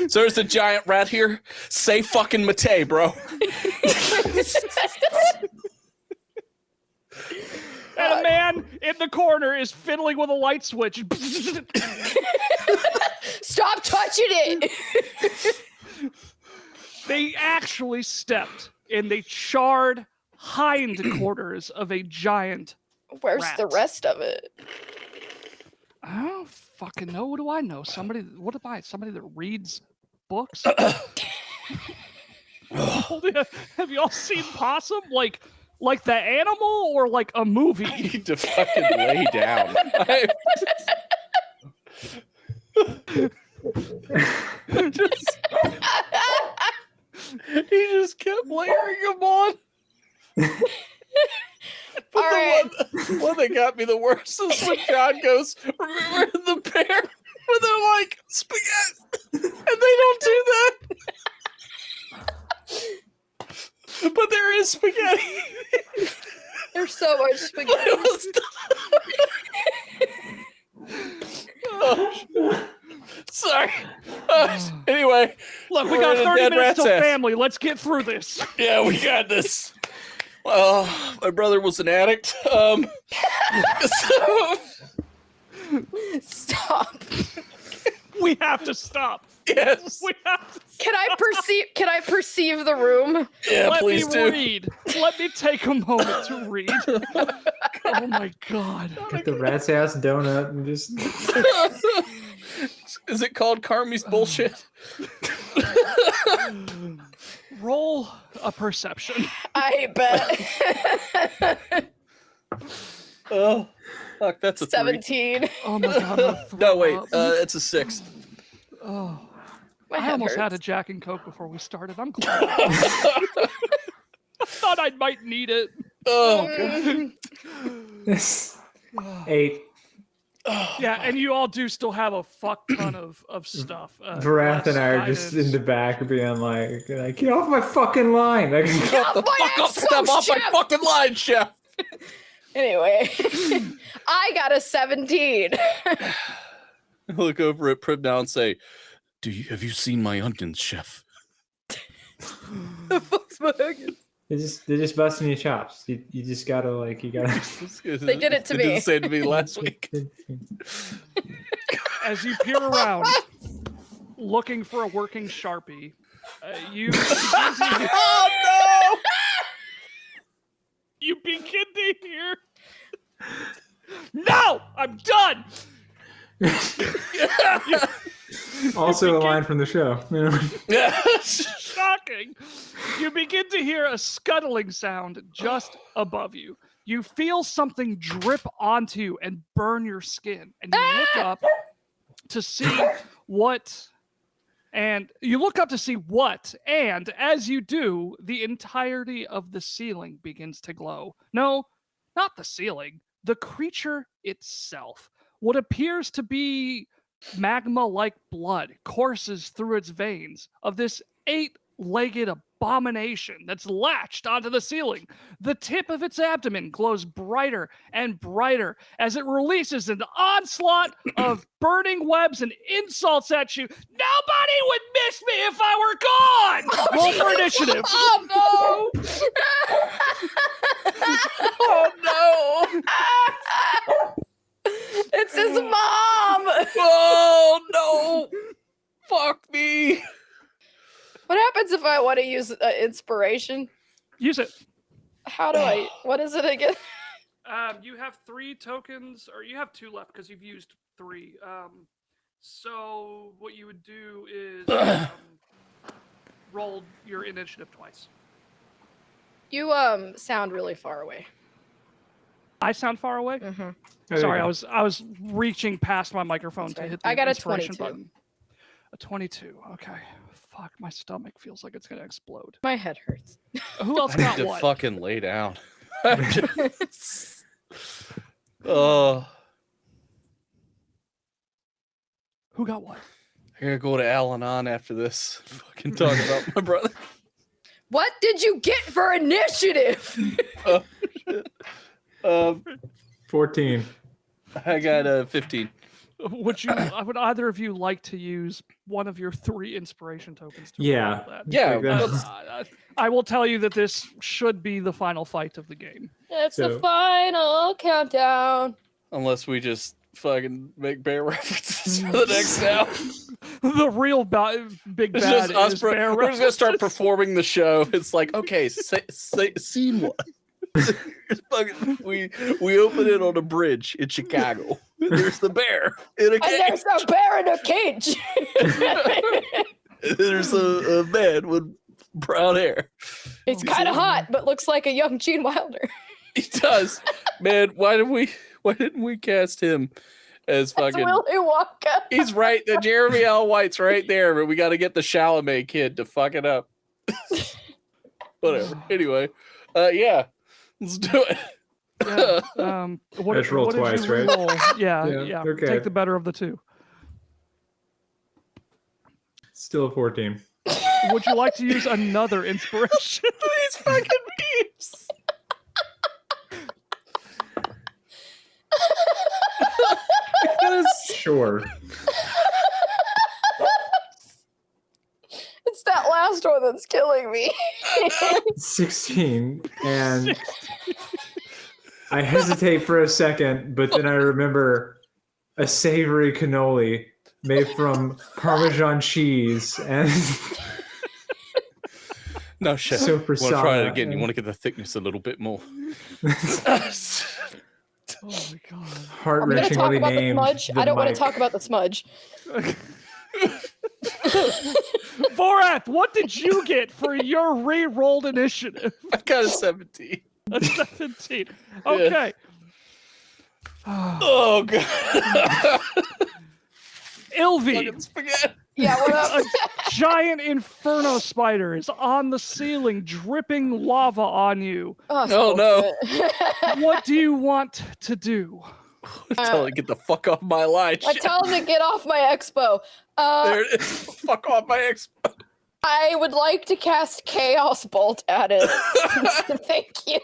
So there's a giant rat here. Say fucking Mate, bro. And a man in the corner is fiddling with a light switch. Stop touching it. They actually stepped in the charred hindquarters of a giant Where's rat. the rest of it? I don't fucking know. What do I know? Somebody that reads books? Have y'all seen Possum? Like the animal or like a movie? I need to fucking lay down. He just kept layering them on. But All right. the one that got me the worst is when John goes, remember the bear? Where they're like, spaghetti. And they don't do that. But there is spaghetti. There's so much spaghetti. It was oh, sorry. Anyway. Look, we we're got in a 30 dead minutes rat's till ass. family. Let's get through this. Yeah, we got this. Well, my brother was an addict. So Stop. We have to stop. yes. We have to. Can I perceive the room? Yeah, Let please me do. read. Let me take a moment to read. Oh my god. Get the rat's ass donut and just. Is it called Carmi's bullshit? Roll a perception. I bet. Oh, fuck, that's a 17. Oh my god. I'm gonna throw No, wait, up. it's a 6. Oh. My I head almost had a hurts. Jack and Coke before we started. I'm glad. I thought I might need it. Oh, God. 8. Yeah, and you all do still have a fuck ton of stuff. Varath and I are just in the back being like, get off my fucking line. Like, Shut the fuck up, step off my fucking line, chef. Anyway, I got a 17. Look over at Prib now and say, have you seen my onions, chef? The fuck's my onions? they're just busting your chops. You just gotta They did it to They me. didn't say it to me last week. As you peer around, looking for a working Sharpie, you Oh, no! you begin to hear. No, I'm done. Also a line from the show. Shocking. You begin to hear a scuttling sound just above you. You feel something drip onto you and burn your skin. And you look up to see what. And you look up to see what. And as you do, the entirety of the ceiling begins to glow. No, not the ceiling. The creature itself. What appears to be magma-like blood courses through its veins of this 8-legged abomination that's latched onto the ceiling. The tip of its abdomen glows brighter and brighter as it releases an onslaught of burning webs and insults at you. Nobody would miss me if I were gone! Roll for initiative. Oh no! Oh no! It's his mom! Oh no! Fuck me! What happens if I want to use inspiration? Use it. How do I? What is it again? You have 3 tokens, or you have 2 left because you've used 3. So what you would do is roll your initiative twice. You sound really far away. I sound far away. Mm-hmm. Sorry, I was reaching past my microphone That's to right. hit the I got a inspiration 22. button. A 22. Okay. Fuck, my stomach feels like it's gonna explode. My head hurts. Who else I need got to what? fucking lay down. Oh, Who got what? I gotta go to Al-Anon after this. Fucking talk about my brother. What did you get for initiative? Oh, shit. 14. I got 15. Would either of you like to use one of your 3 inspiration tokens to Yeah. roll that? Yeah, Like that. let's- I will tell you that this should be the final fight of the game. It's the So- final countdown. unless we just fucking make bear references for the next now. The real big It's bad just us. is bear We're just gonna start references. performing the show. It's like, okay, scene 1. It's fucking, we open it on a bridge in Chicago. There's the bear in a And cage. there's a bear in a cage. There's a man with brown hair. It's kind of hot, but looks like a young Gene Wilder. He does. Man, why didn't we cast him as That's fucking Willy Wonka. He's right. The Jeremy L. White's right there, but we got to get the Chalamet kid to fuck it up. Whatever. Anyway, yeah, let's do it. Yeah. What, Let's roll what did you twice, right? re-roll? Yeah, Yeah, yeah. okay. Take the better of the 2. Still a 14. Would you like to use another inspiration? These fucking memes. Sure. It's that last one that's killing me. 16. And I hesitate for a second, but then I remember a savory cannoli made from Parmesan cheese and No shit. Super Want to try it Sada. again? You want to get the thickness a little bit more. Oh my god. I'm going to heart-wrenchingly talk about the named. smudge. the I don't want to mic. talk about the smudge. Vorath, what did you get for your re-rolled initiative? I got a 17. A 17. Okay. Oh god. Ilvi, Fucking spaghetti. Yeah, what up? a giant inferno spider is on the ceiling, dripping lava on you. Oh, no. bullshit. What do you want to do? Tell him to get the fuck off my line. I Shit. tell him to get off my expo. There it is. Fuck off my ex. I would like to cast Chaos Bolt at it. Thank you.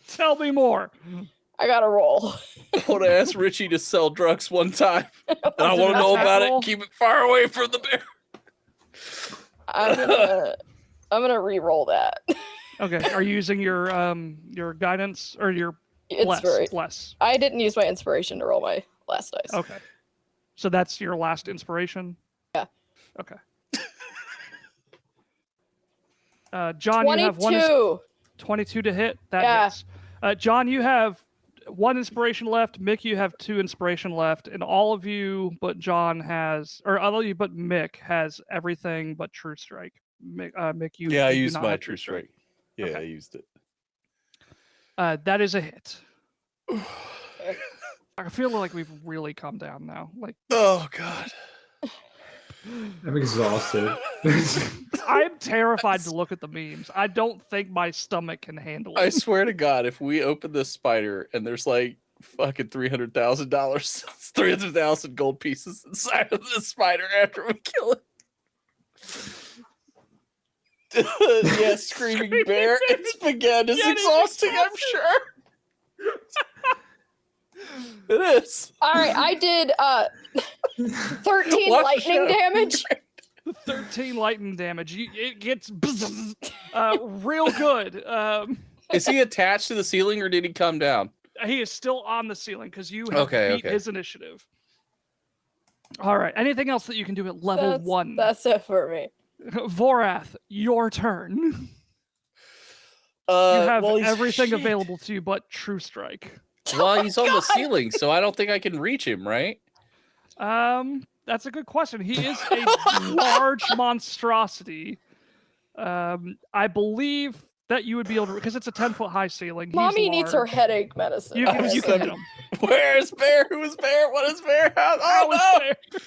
Tell me more. I got to roll. I want to ask Richie to sell drugs one time. And I Is it want to an know attack about roll? it. Keep it far away from the bear. I'm gonna re-roll that. Okay. Are you using your guidance or your bless? Inspira- Bless. I didn't use my inspiration to roll my last dice. Okay. So that's your last inspiration? Yeah. Okay. John, you have 22. 22 to hit. That Yeah. hits. John, you have 1 inspiration left. Mick, you have 2 inspiration left, and all of you but John has, or all of you but Mick has everything but True Strike. Mick, you Yeah, I you do used not my have true strike. Yeah, Okay. I used it. That is a hit. I feel like we've really come down now. Like, Oh God. I'm exhausted. I'm terrified to look at the memes. I don't think my stomach can handle I it. swear to God, if we open this spider and there's like fucking $300,000, 300,000 gold pieces inside of this spider after we kill it. Yeah, screaming bear. It's again is exhausting, I'm sure. It is. All right, I did 13 Watch the lightning shadow. damage. 13 lightning damage. It gets real good. Is he attached to the ceiling or did he come down? He is still on the ceiling because you have Okay, beat his initiative. All right. Anything else that you can do at level 1? That's it for me. Vorath, your turn. You have everything available to you but True Strike. Well, he's on the ceiling, so I don't think I can reach him, right? That's a good question. He is a large monstrosity. I believe that you would be able to, because it's a 10-foot high ceiling. He's Mommy needs her large. headache medicine. You can hit him. Where's Bear? Who is Bear? What is Bear? How is Oh, Bear? no!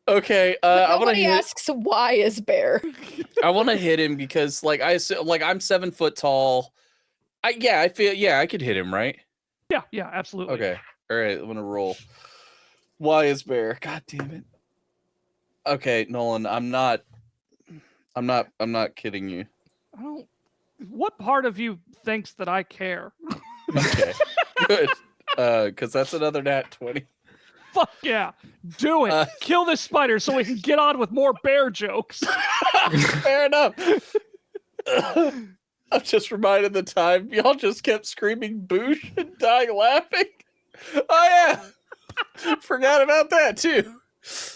Okay, I want to Nobody hit. asks why is Bear. I want to hit him because, like, I'm 7 foot tall. I feel I could hit him, right? Yeah, absolutely. Okay, all right. I'm gonna roll. Why is Bear? God damn it. Okay, Nolan, I'm not kidding you. I don't. What part of you thinks that I care? Okay, good. Because that's another nat 20. Fuck yeah, do it. Kill this spider so we can get on with more bear jokes. Fair enough. I'm just reminded the time y'all just kept screaming boosh and dying laughing. Oh yeah, forgot about that too.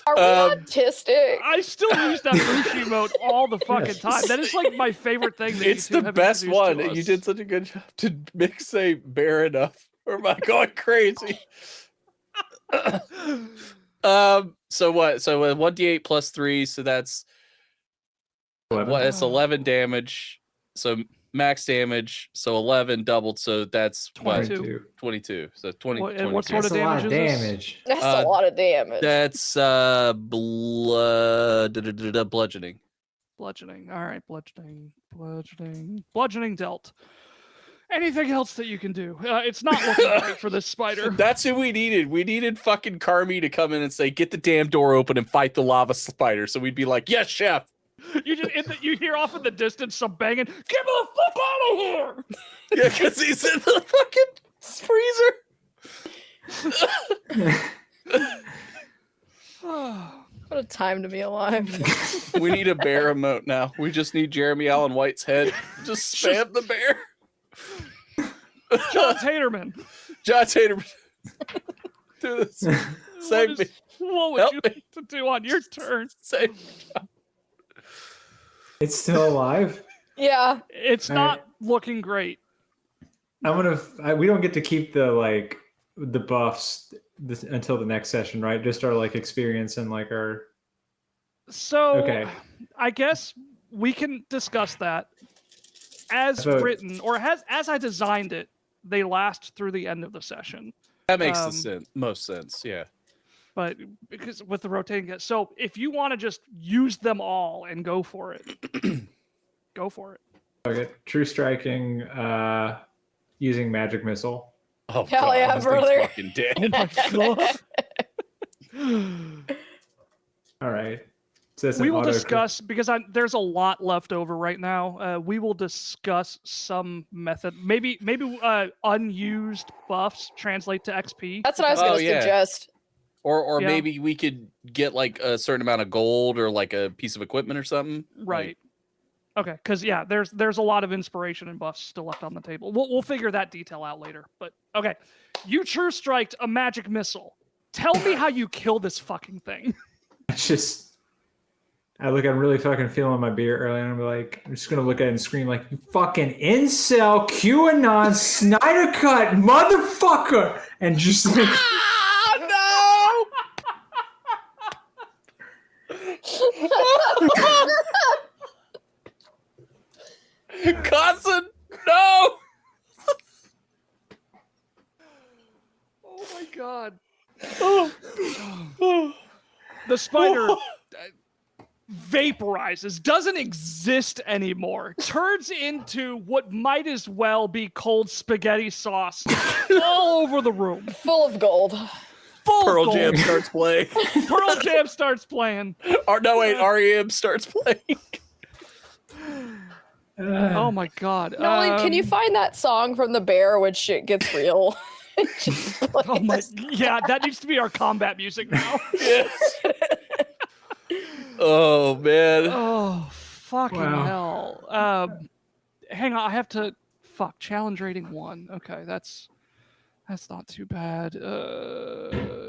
Are we autistic? I still use that boosh emote all the fucking time. That is like my favorite thing. That It's you two the have best introduced one. to us. You did such a good job to make say bear enough. Or am I going crazy? So what? So 1d8 plus 3, so that's 11. what? It's 11 damage. So max damage. So 11 doubled. So that's 22. 22. So 20. And what 22. sort That's of a lot damage of is this? damage. That's a lot of damage. That's bludgeoning. Bludgeoning. All right, bludgeoning dealt. Anything else that you can do? It's not looking great for this spider. That's who we needed. We needed fucking Carmi to come in and say, "Get the damn door open and fight the lava spider." So we'd be like, "Yes, chef." You hear off in the distance some banging. Get me the fuck out of here! Yeah, because he's in the fucking freezer. What a time to be alive. We need a bear emote now. We just need Jeremy Allen White's head. Just spam the bear. John Taterman. John Taterman. Do this. Save me. What would Help you me. like to do on your turn? Save me. It's still alive. Yeah. It's not looking great. We don't get to keep the buffs until the next session, right? Just our experience and our. So Okay. I guess we can discuss that. As written, or as I designed it, they last through the end of the session. That makes most sense, yeah. But because with the rotating guests, so if you want to just use them all and go for it, go for it. Okay. True striking, using magic missile. Oh, Hell God, yeah, this thing's brother. fucking dead. Oh my god. All right. So that's We an will auto discuss because there's a lot left over right now. We will discuss some method, maybe unused buffs translate to XP. That's what I was going to yeah. suggest. Or Yeah. maybe we could get a certain amount of gold or a piece of equipment or something. Right. Okay, because there's a lot of inspiration and buffs still left on the table. We'll figure that detail out later. But okay, you true striked a magic missile. Tell me how you kill this fucking thing. I look, I'm really fucking feeling my beer early, and I'm just gonna look at it and scream like, "You fucking incel, QAnon, Snyder Cut, motherfucker!" And just like, Cousin, no! Oh my god. The spider vaporizes, doesn't exist anymore, turns into what might as well be cold spaghetti sauce all over the room. Full of gold. Full Pearl of gold. Jam starts playing. Pearl Jam starts playing. Or no, wait, REM starts playing. Oh my god. Nolan, can you find that song from the bear when shit gets real? Just Oh my, this. yeah, that needs to be our combat music now. Yes. Oh man. Oh, fucking Wow. hell. Hang on, I have to, challenge rating 1. Okay, that's not too bad.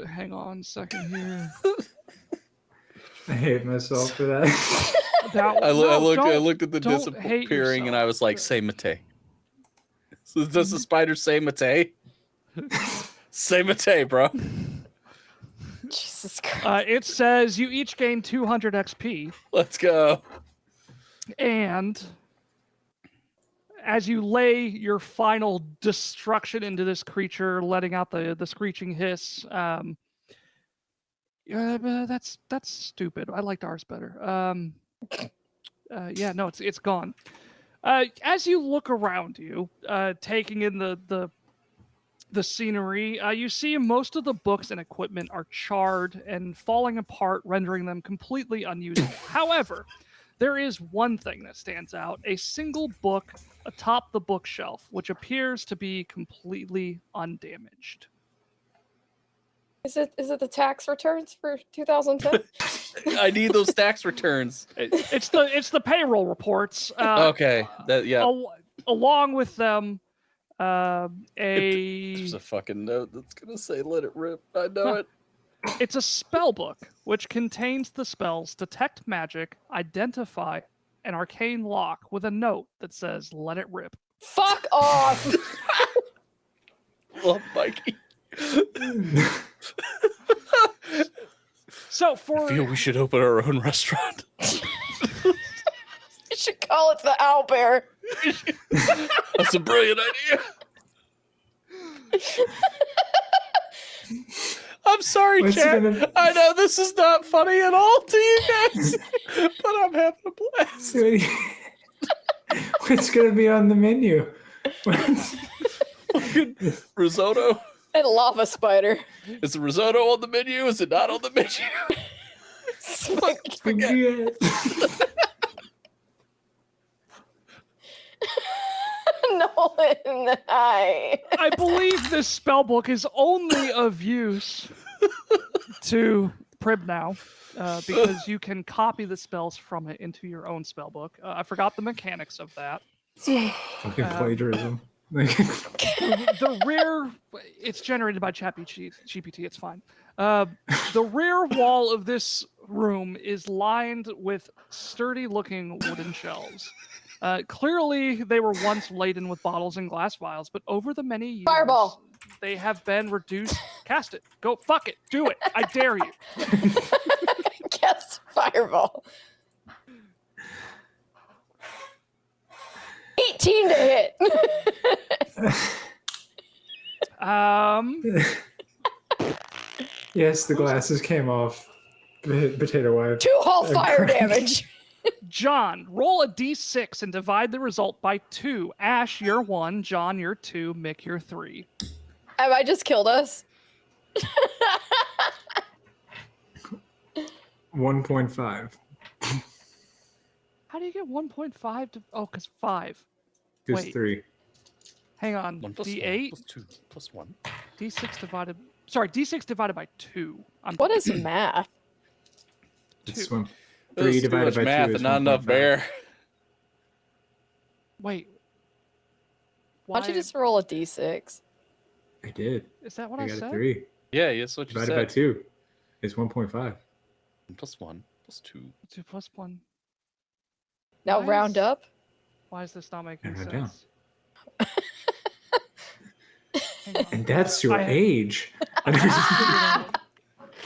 Hang on a second here. I hate myself for that. I don't looked at the don't hate disappearing and I yourself. was like, say Mate. So does the spider say Mate? Say Mate, bro. Jesus Christ. It says you each gain 200 XP, Let's go. and as you lay your final destruction into this creature, letting out the screeching hiss, yeah, but that's stupid. I liked ours better. Yeah, no, it's gone. As you look around you, taking in the scenery, you see most of the books and equipment are charred and falling apart, rendering them completely unusable. However, there is one thing that stands out: a single book atop the bookshelf, which appears to be completely undamaged. Is it the tax returns for 2010? I need those tax returns. It's the payroll reports. Okay. Yeah. Along with them, There's a fucking note that's gonna say "Let it rip." I know it. It's a spell book which contains the spells Detect Magic, Identify, and Arcane Lock, with a note that says "Let it rip." Fuck off! Love Mikey. So I for feel we should open our own restaurant. You should call it the Owl Bear. That's a brilliant idea. I'm sorry, What's chat. gonna- I know this is not funny at all to you guys, but I'm having a blast. What's gonna be on the menu? Fucking risotto. And lava spider. Is the risotto on the menu? Is it not on the menu? Spaghetti. Nolan, hi. I believe this spell book is only of use to Prib now, because you can copy the spells from it into your own spell book. I forgot the mechanics of that. Fucking plagiarism. The rear, it's generated by GPT, it's fine. The rear wall of this room is lined with sturdy looking wooden shelves. Clearly they were once laden with bottles and glass vials, but over the many years Fireball. they have been reduced. Cast it. Go, fuck it, do it, I dare you. Guess fireball. 18 to hit. Yes, the glasses came off. Potato wife. 2 whole fire damage. John, roll a d6 and divide the result by 2. Ash, you're 1. John, you're 2. Mick, you're 3. Have I just killed us? 1.5. How do you get 1.5 to... Oh, because 5. Just Wait. 3. Hang on. 1 plus D8? 1 plus 2 plus 1. D6 divided... Sorry, D6 divided by 2. What is math? It's 2. 3 This is too divided much by 2 math is and not enough 1.5. bear. Wait. Why don't you just roll a d6? I did. Is that what I I got a said? 3. Yeah, that's what you Divided by said. 2 is 1.5. 1 plus 1 +2. 2 plus 1. Now Why round is- up. Why is this not making And round down. sense? Hang on. And that's your I- age. I have this figured out.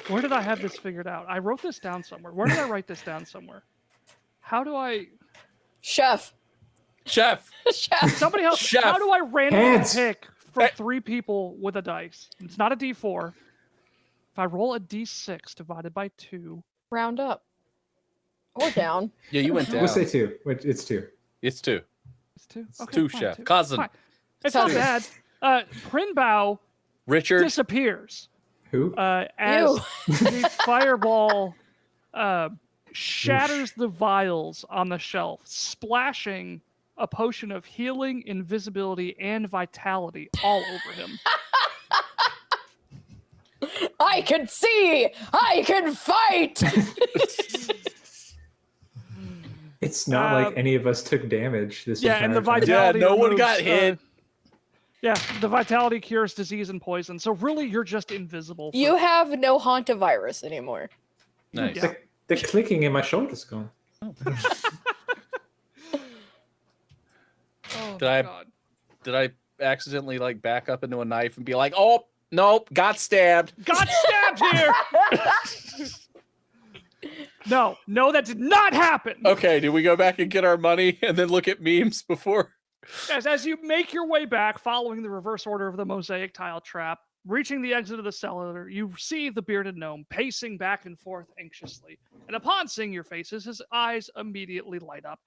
Where did I have this figured out? I wrote this down somewhere. Where did I write this down somewhere? How do I... Chef. Chef. Chef. Somebody help. Chef. How do I randomly Heads. pick for Hey. 3 people with a dice? It's not a D4. If I roll a D6 divided by 2... Round up. Or down. Yeah, you went down. We'll say 2. It's 2. It's 2. It's 2? It's Okay, 2, fine, Chef. 2. Cousin. Fine. It's not bad. Prinbow Richard. disappears Who? as Ew. the fireball shatters the vials on the shelf, splashing a potion of healing, invisibility, and vitality all over him. I can see. I can fight. It's not like any of us took damage this Yeah, and the entire time. vitality. no one removes, got hit. Yeah, the vitality cures disease and poison. So really, you're just invisible. You have no hantavirus anymore. Nice. Yeah. The clicking in my shoulder's gone. Oh, Did I- God. Did I accidentally like back up into a knife and be like, oh, nope, got stabbed? Got stabbed here. No, that did not happen. Okay, do we go back and get our money and then look at memes before? As you make your way back, following the reverse order of the mosaic tile trap, reaching the exit of the cellar, you see the bearded gnome pacing back and forth anxiously. And upon seeing your faces, his eyes immediately light up.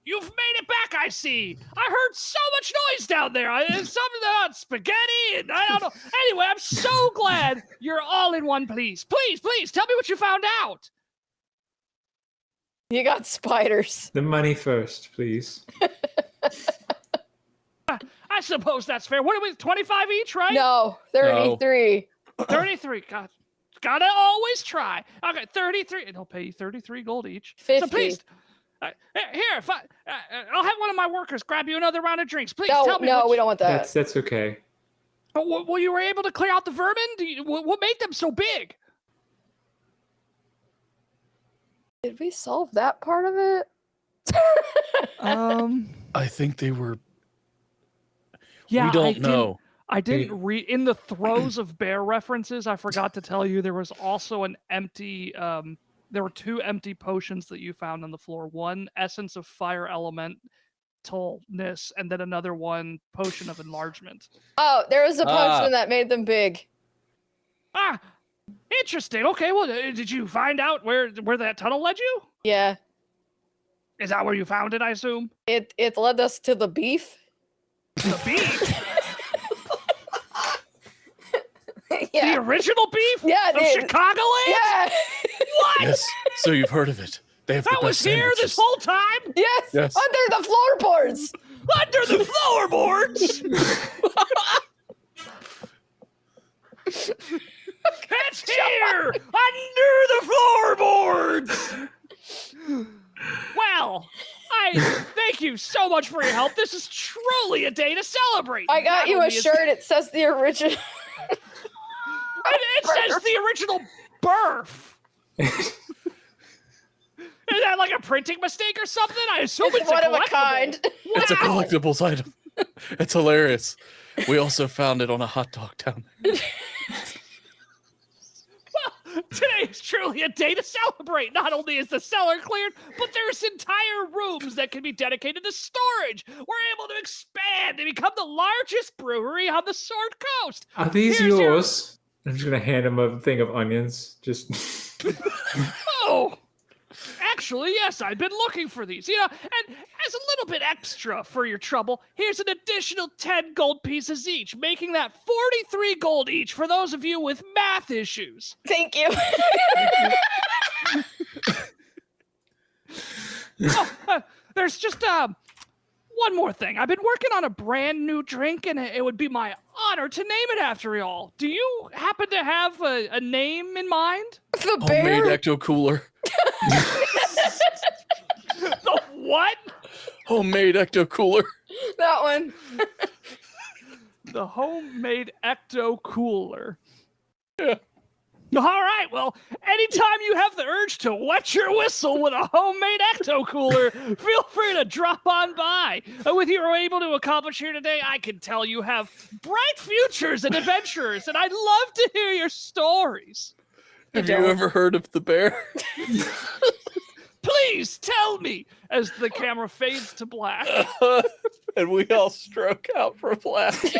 You've made it back, I see. I heard so much noise down there. There's something about spaghetti, and I don't know. Anyway, I'm so glad you're all in one piece. Please, tell me what you found out. You got spiders. The money first, please. I suppose that's fair. What are we, 25 each, right? No, 33. 33. God, gotta always try. Okay, 33. And he'll pay you 33 gold each. 50. So please, here, if I'll have one of my workers grab you another round of drinks. Please No, tell me. we don't want that. That's okay. Well, you were able to clear out the vermin? What made them so big? Did we solve that part of it? I think they were. Yeah, we don't know. I didn't read in the throes of bear references. I forgot to tell you there was also an empty. There were 2 empty potions that you found on the floor. One essence of fire elementalness, and then another one potion of enlargement. Oh, there was a Ah. potion that made them big. Ah, interesting. Okay, well, did you find out where that tunnel led you? Yeah. Is that where you found it? I assume It led us to the beef. the beef, the Yeah. original beef Yeah, of dude. Chicagoland. Yeah. What? Yes, so you've heard of it. They have That the was best here this sandwiches. whole time Yes. Yes. Under the floorboards. under the floorboards. It's here under the floorboards. Well, I thank you so much for your help. This is truly a day to celebrate. I got Not you a only is- shirt. It says the original. It says the original birth. Is that like a printing mistake or something? I assume it's one a of a collectible. kind. It's a Wow. collectibles item. It's hilarious. We also found it on a hot dog down there. Well, today is truly a day to celebrate. Not only is the cellar cleared, but there's entire rooms that can be dedicated to storage. We're able to expand and become the largest brewery on the Sword Coast. Are these Here's your- yours? I'm just gonna hand him a thing of onions. Just Oh, actually, yes, I've been looking for these. And as a little bit extra for your trouble, here's an additional 10 gold pieces each, making that 43 gold each for those of you with math issues. Thank you. There's just one more thing. I've been working on a brand new drink, and it would be my honor to name it after y'all. Do you happen to have a name in mind? The Homemade bear. ecto cooler. The what? Homemade ecto cooler. That one. The homemade ecto cooler. All right, well, anytime you have the urge to wet your whistle with a homemade ecto cooler, feel free to drop on by. With you able to accomplish here today, I can tell you have bright futures and adventures, and I'd love to hear your stories. Have you ever heard of the bear? Please tell me, as the camera fades to black. And we all stroke out for laughter.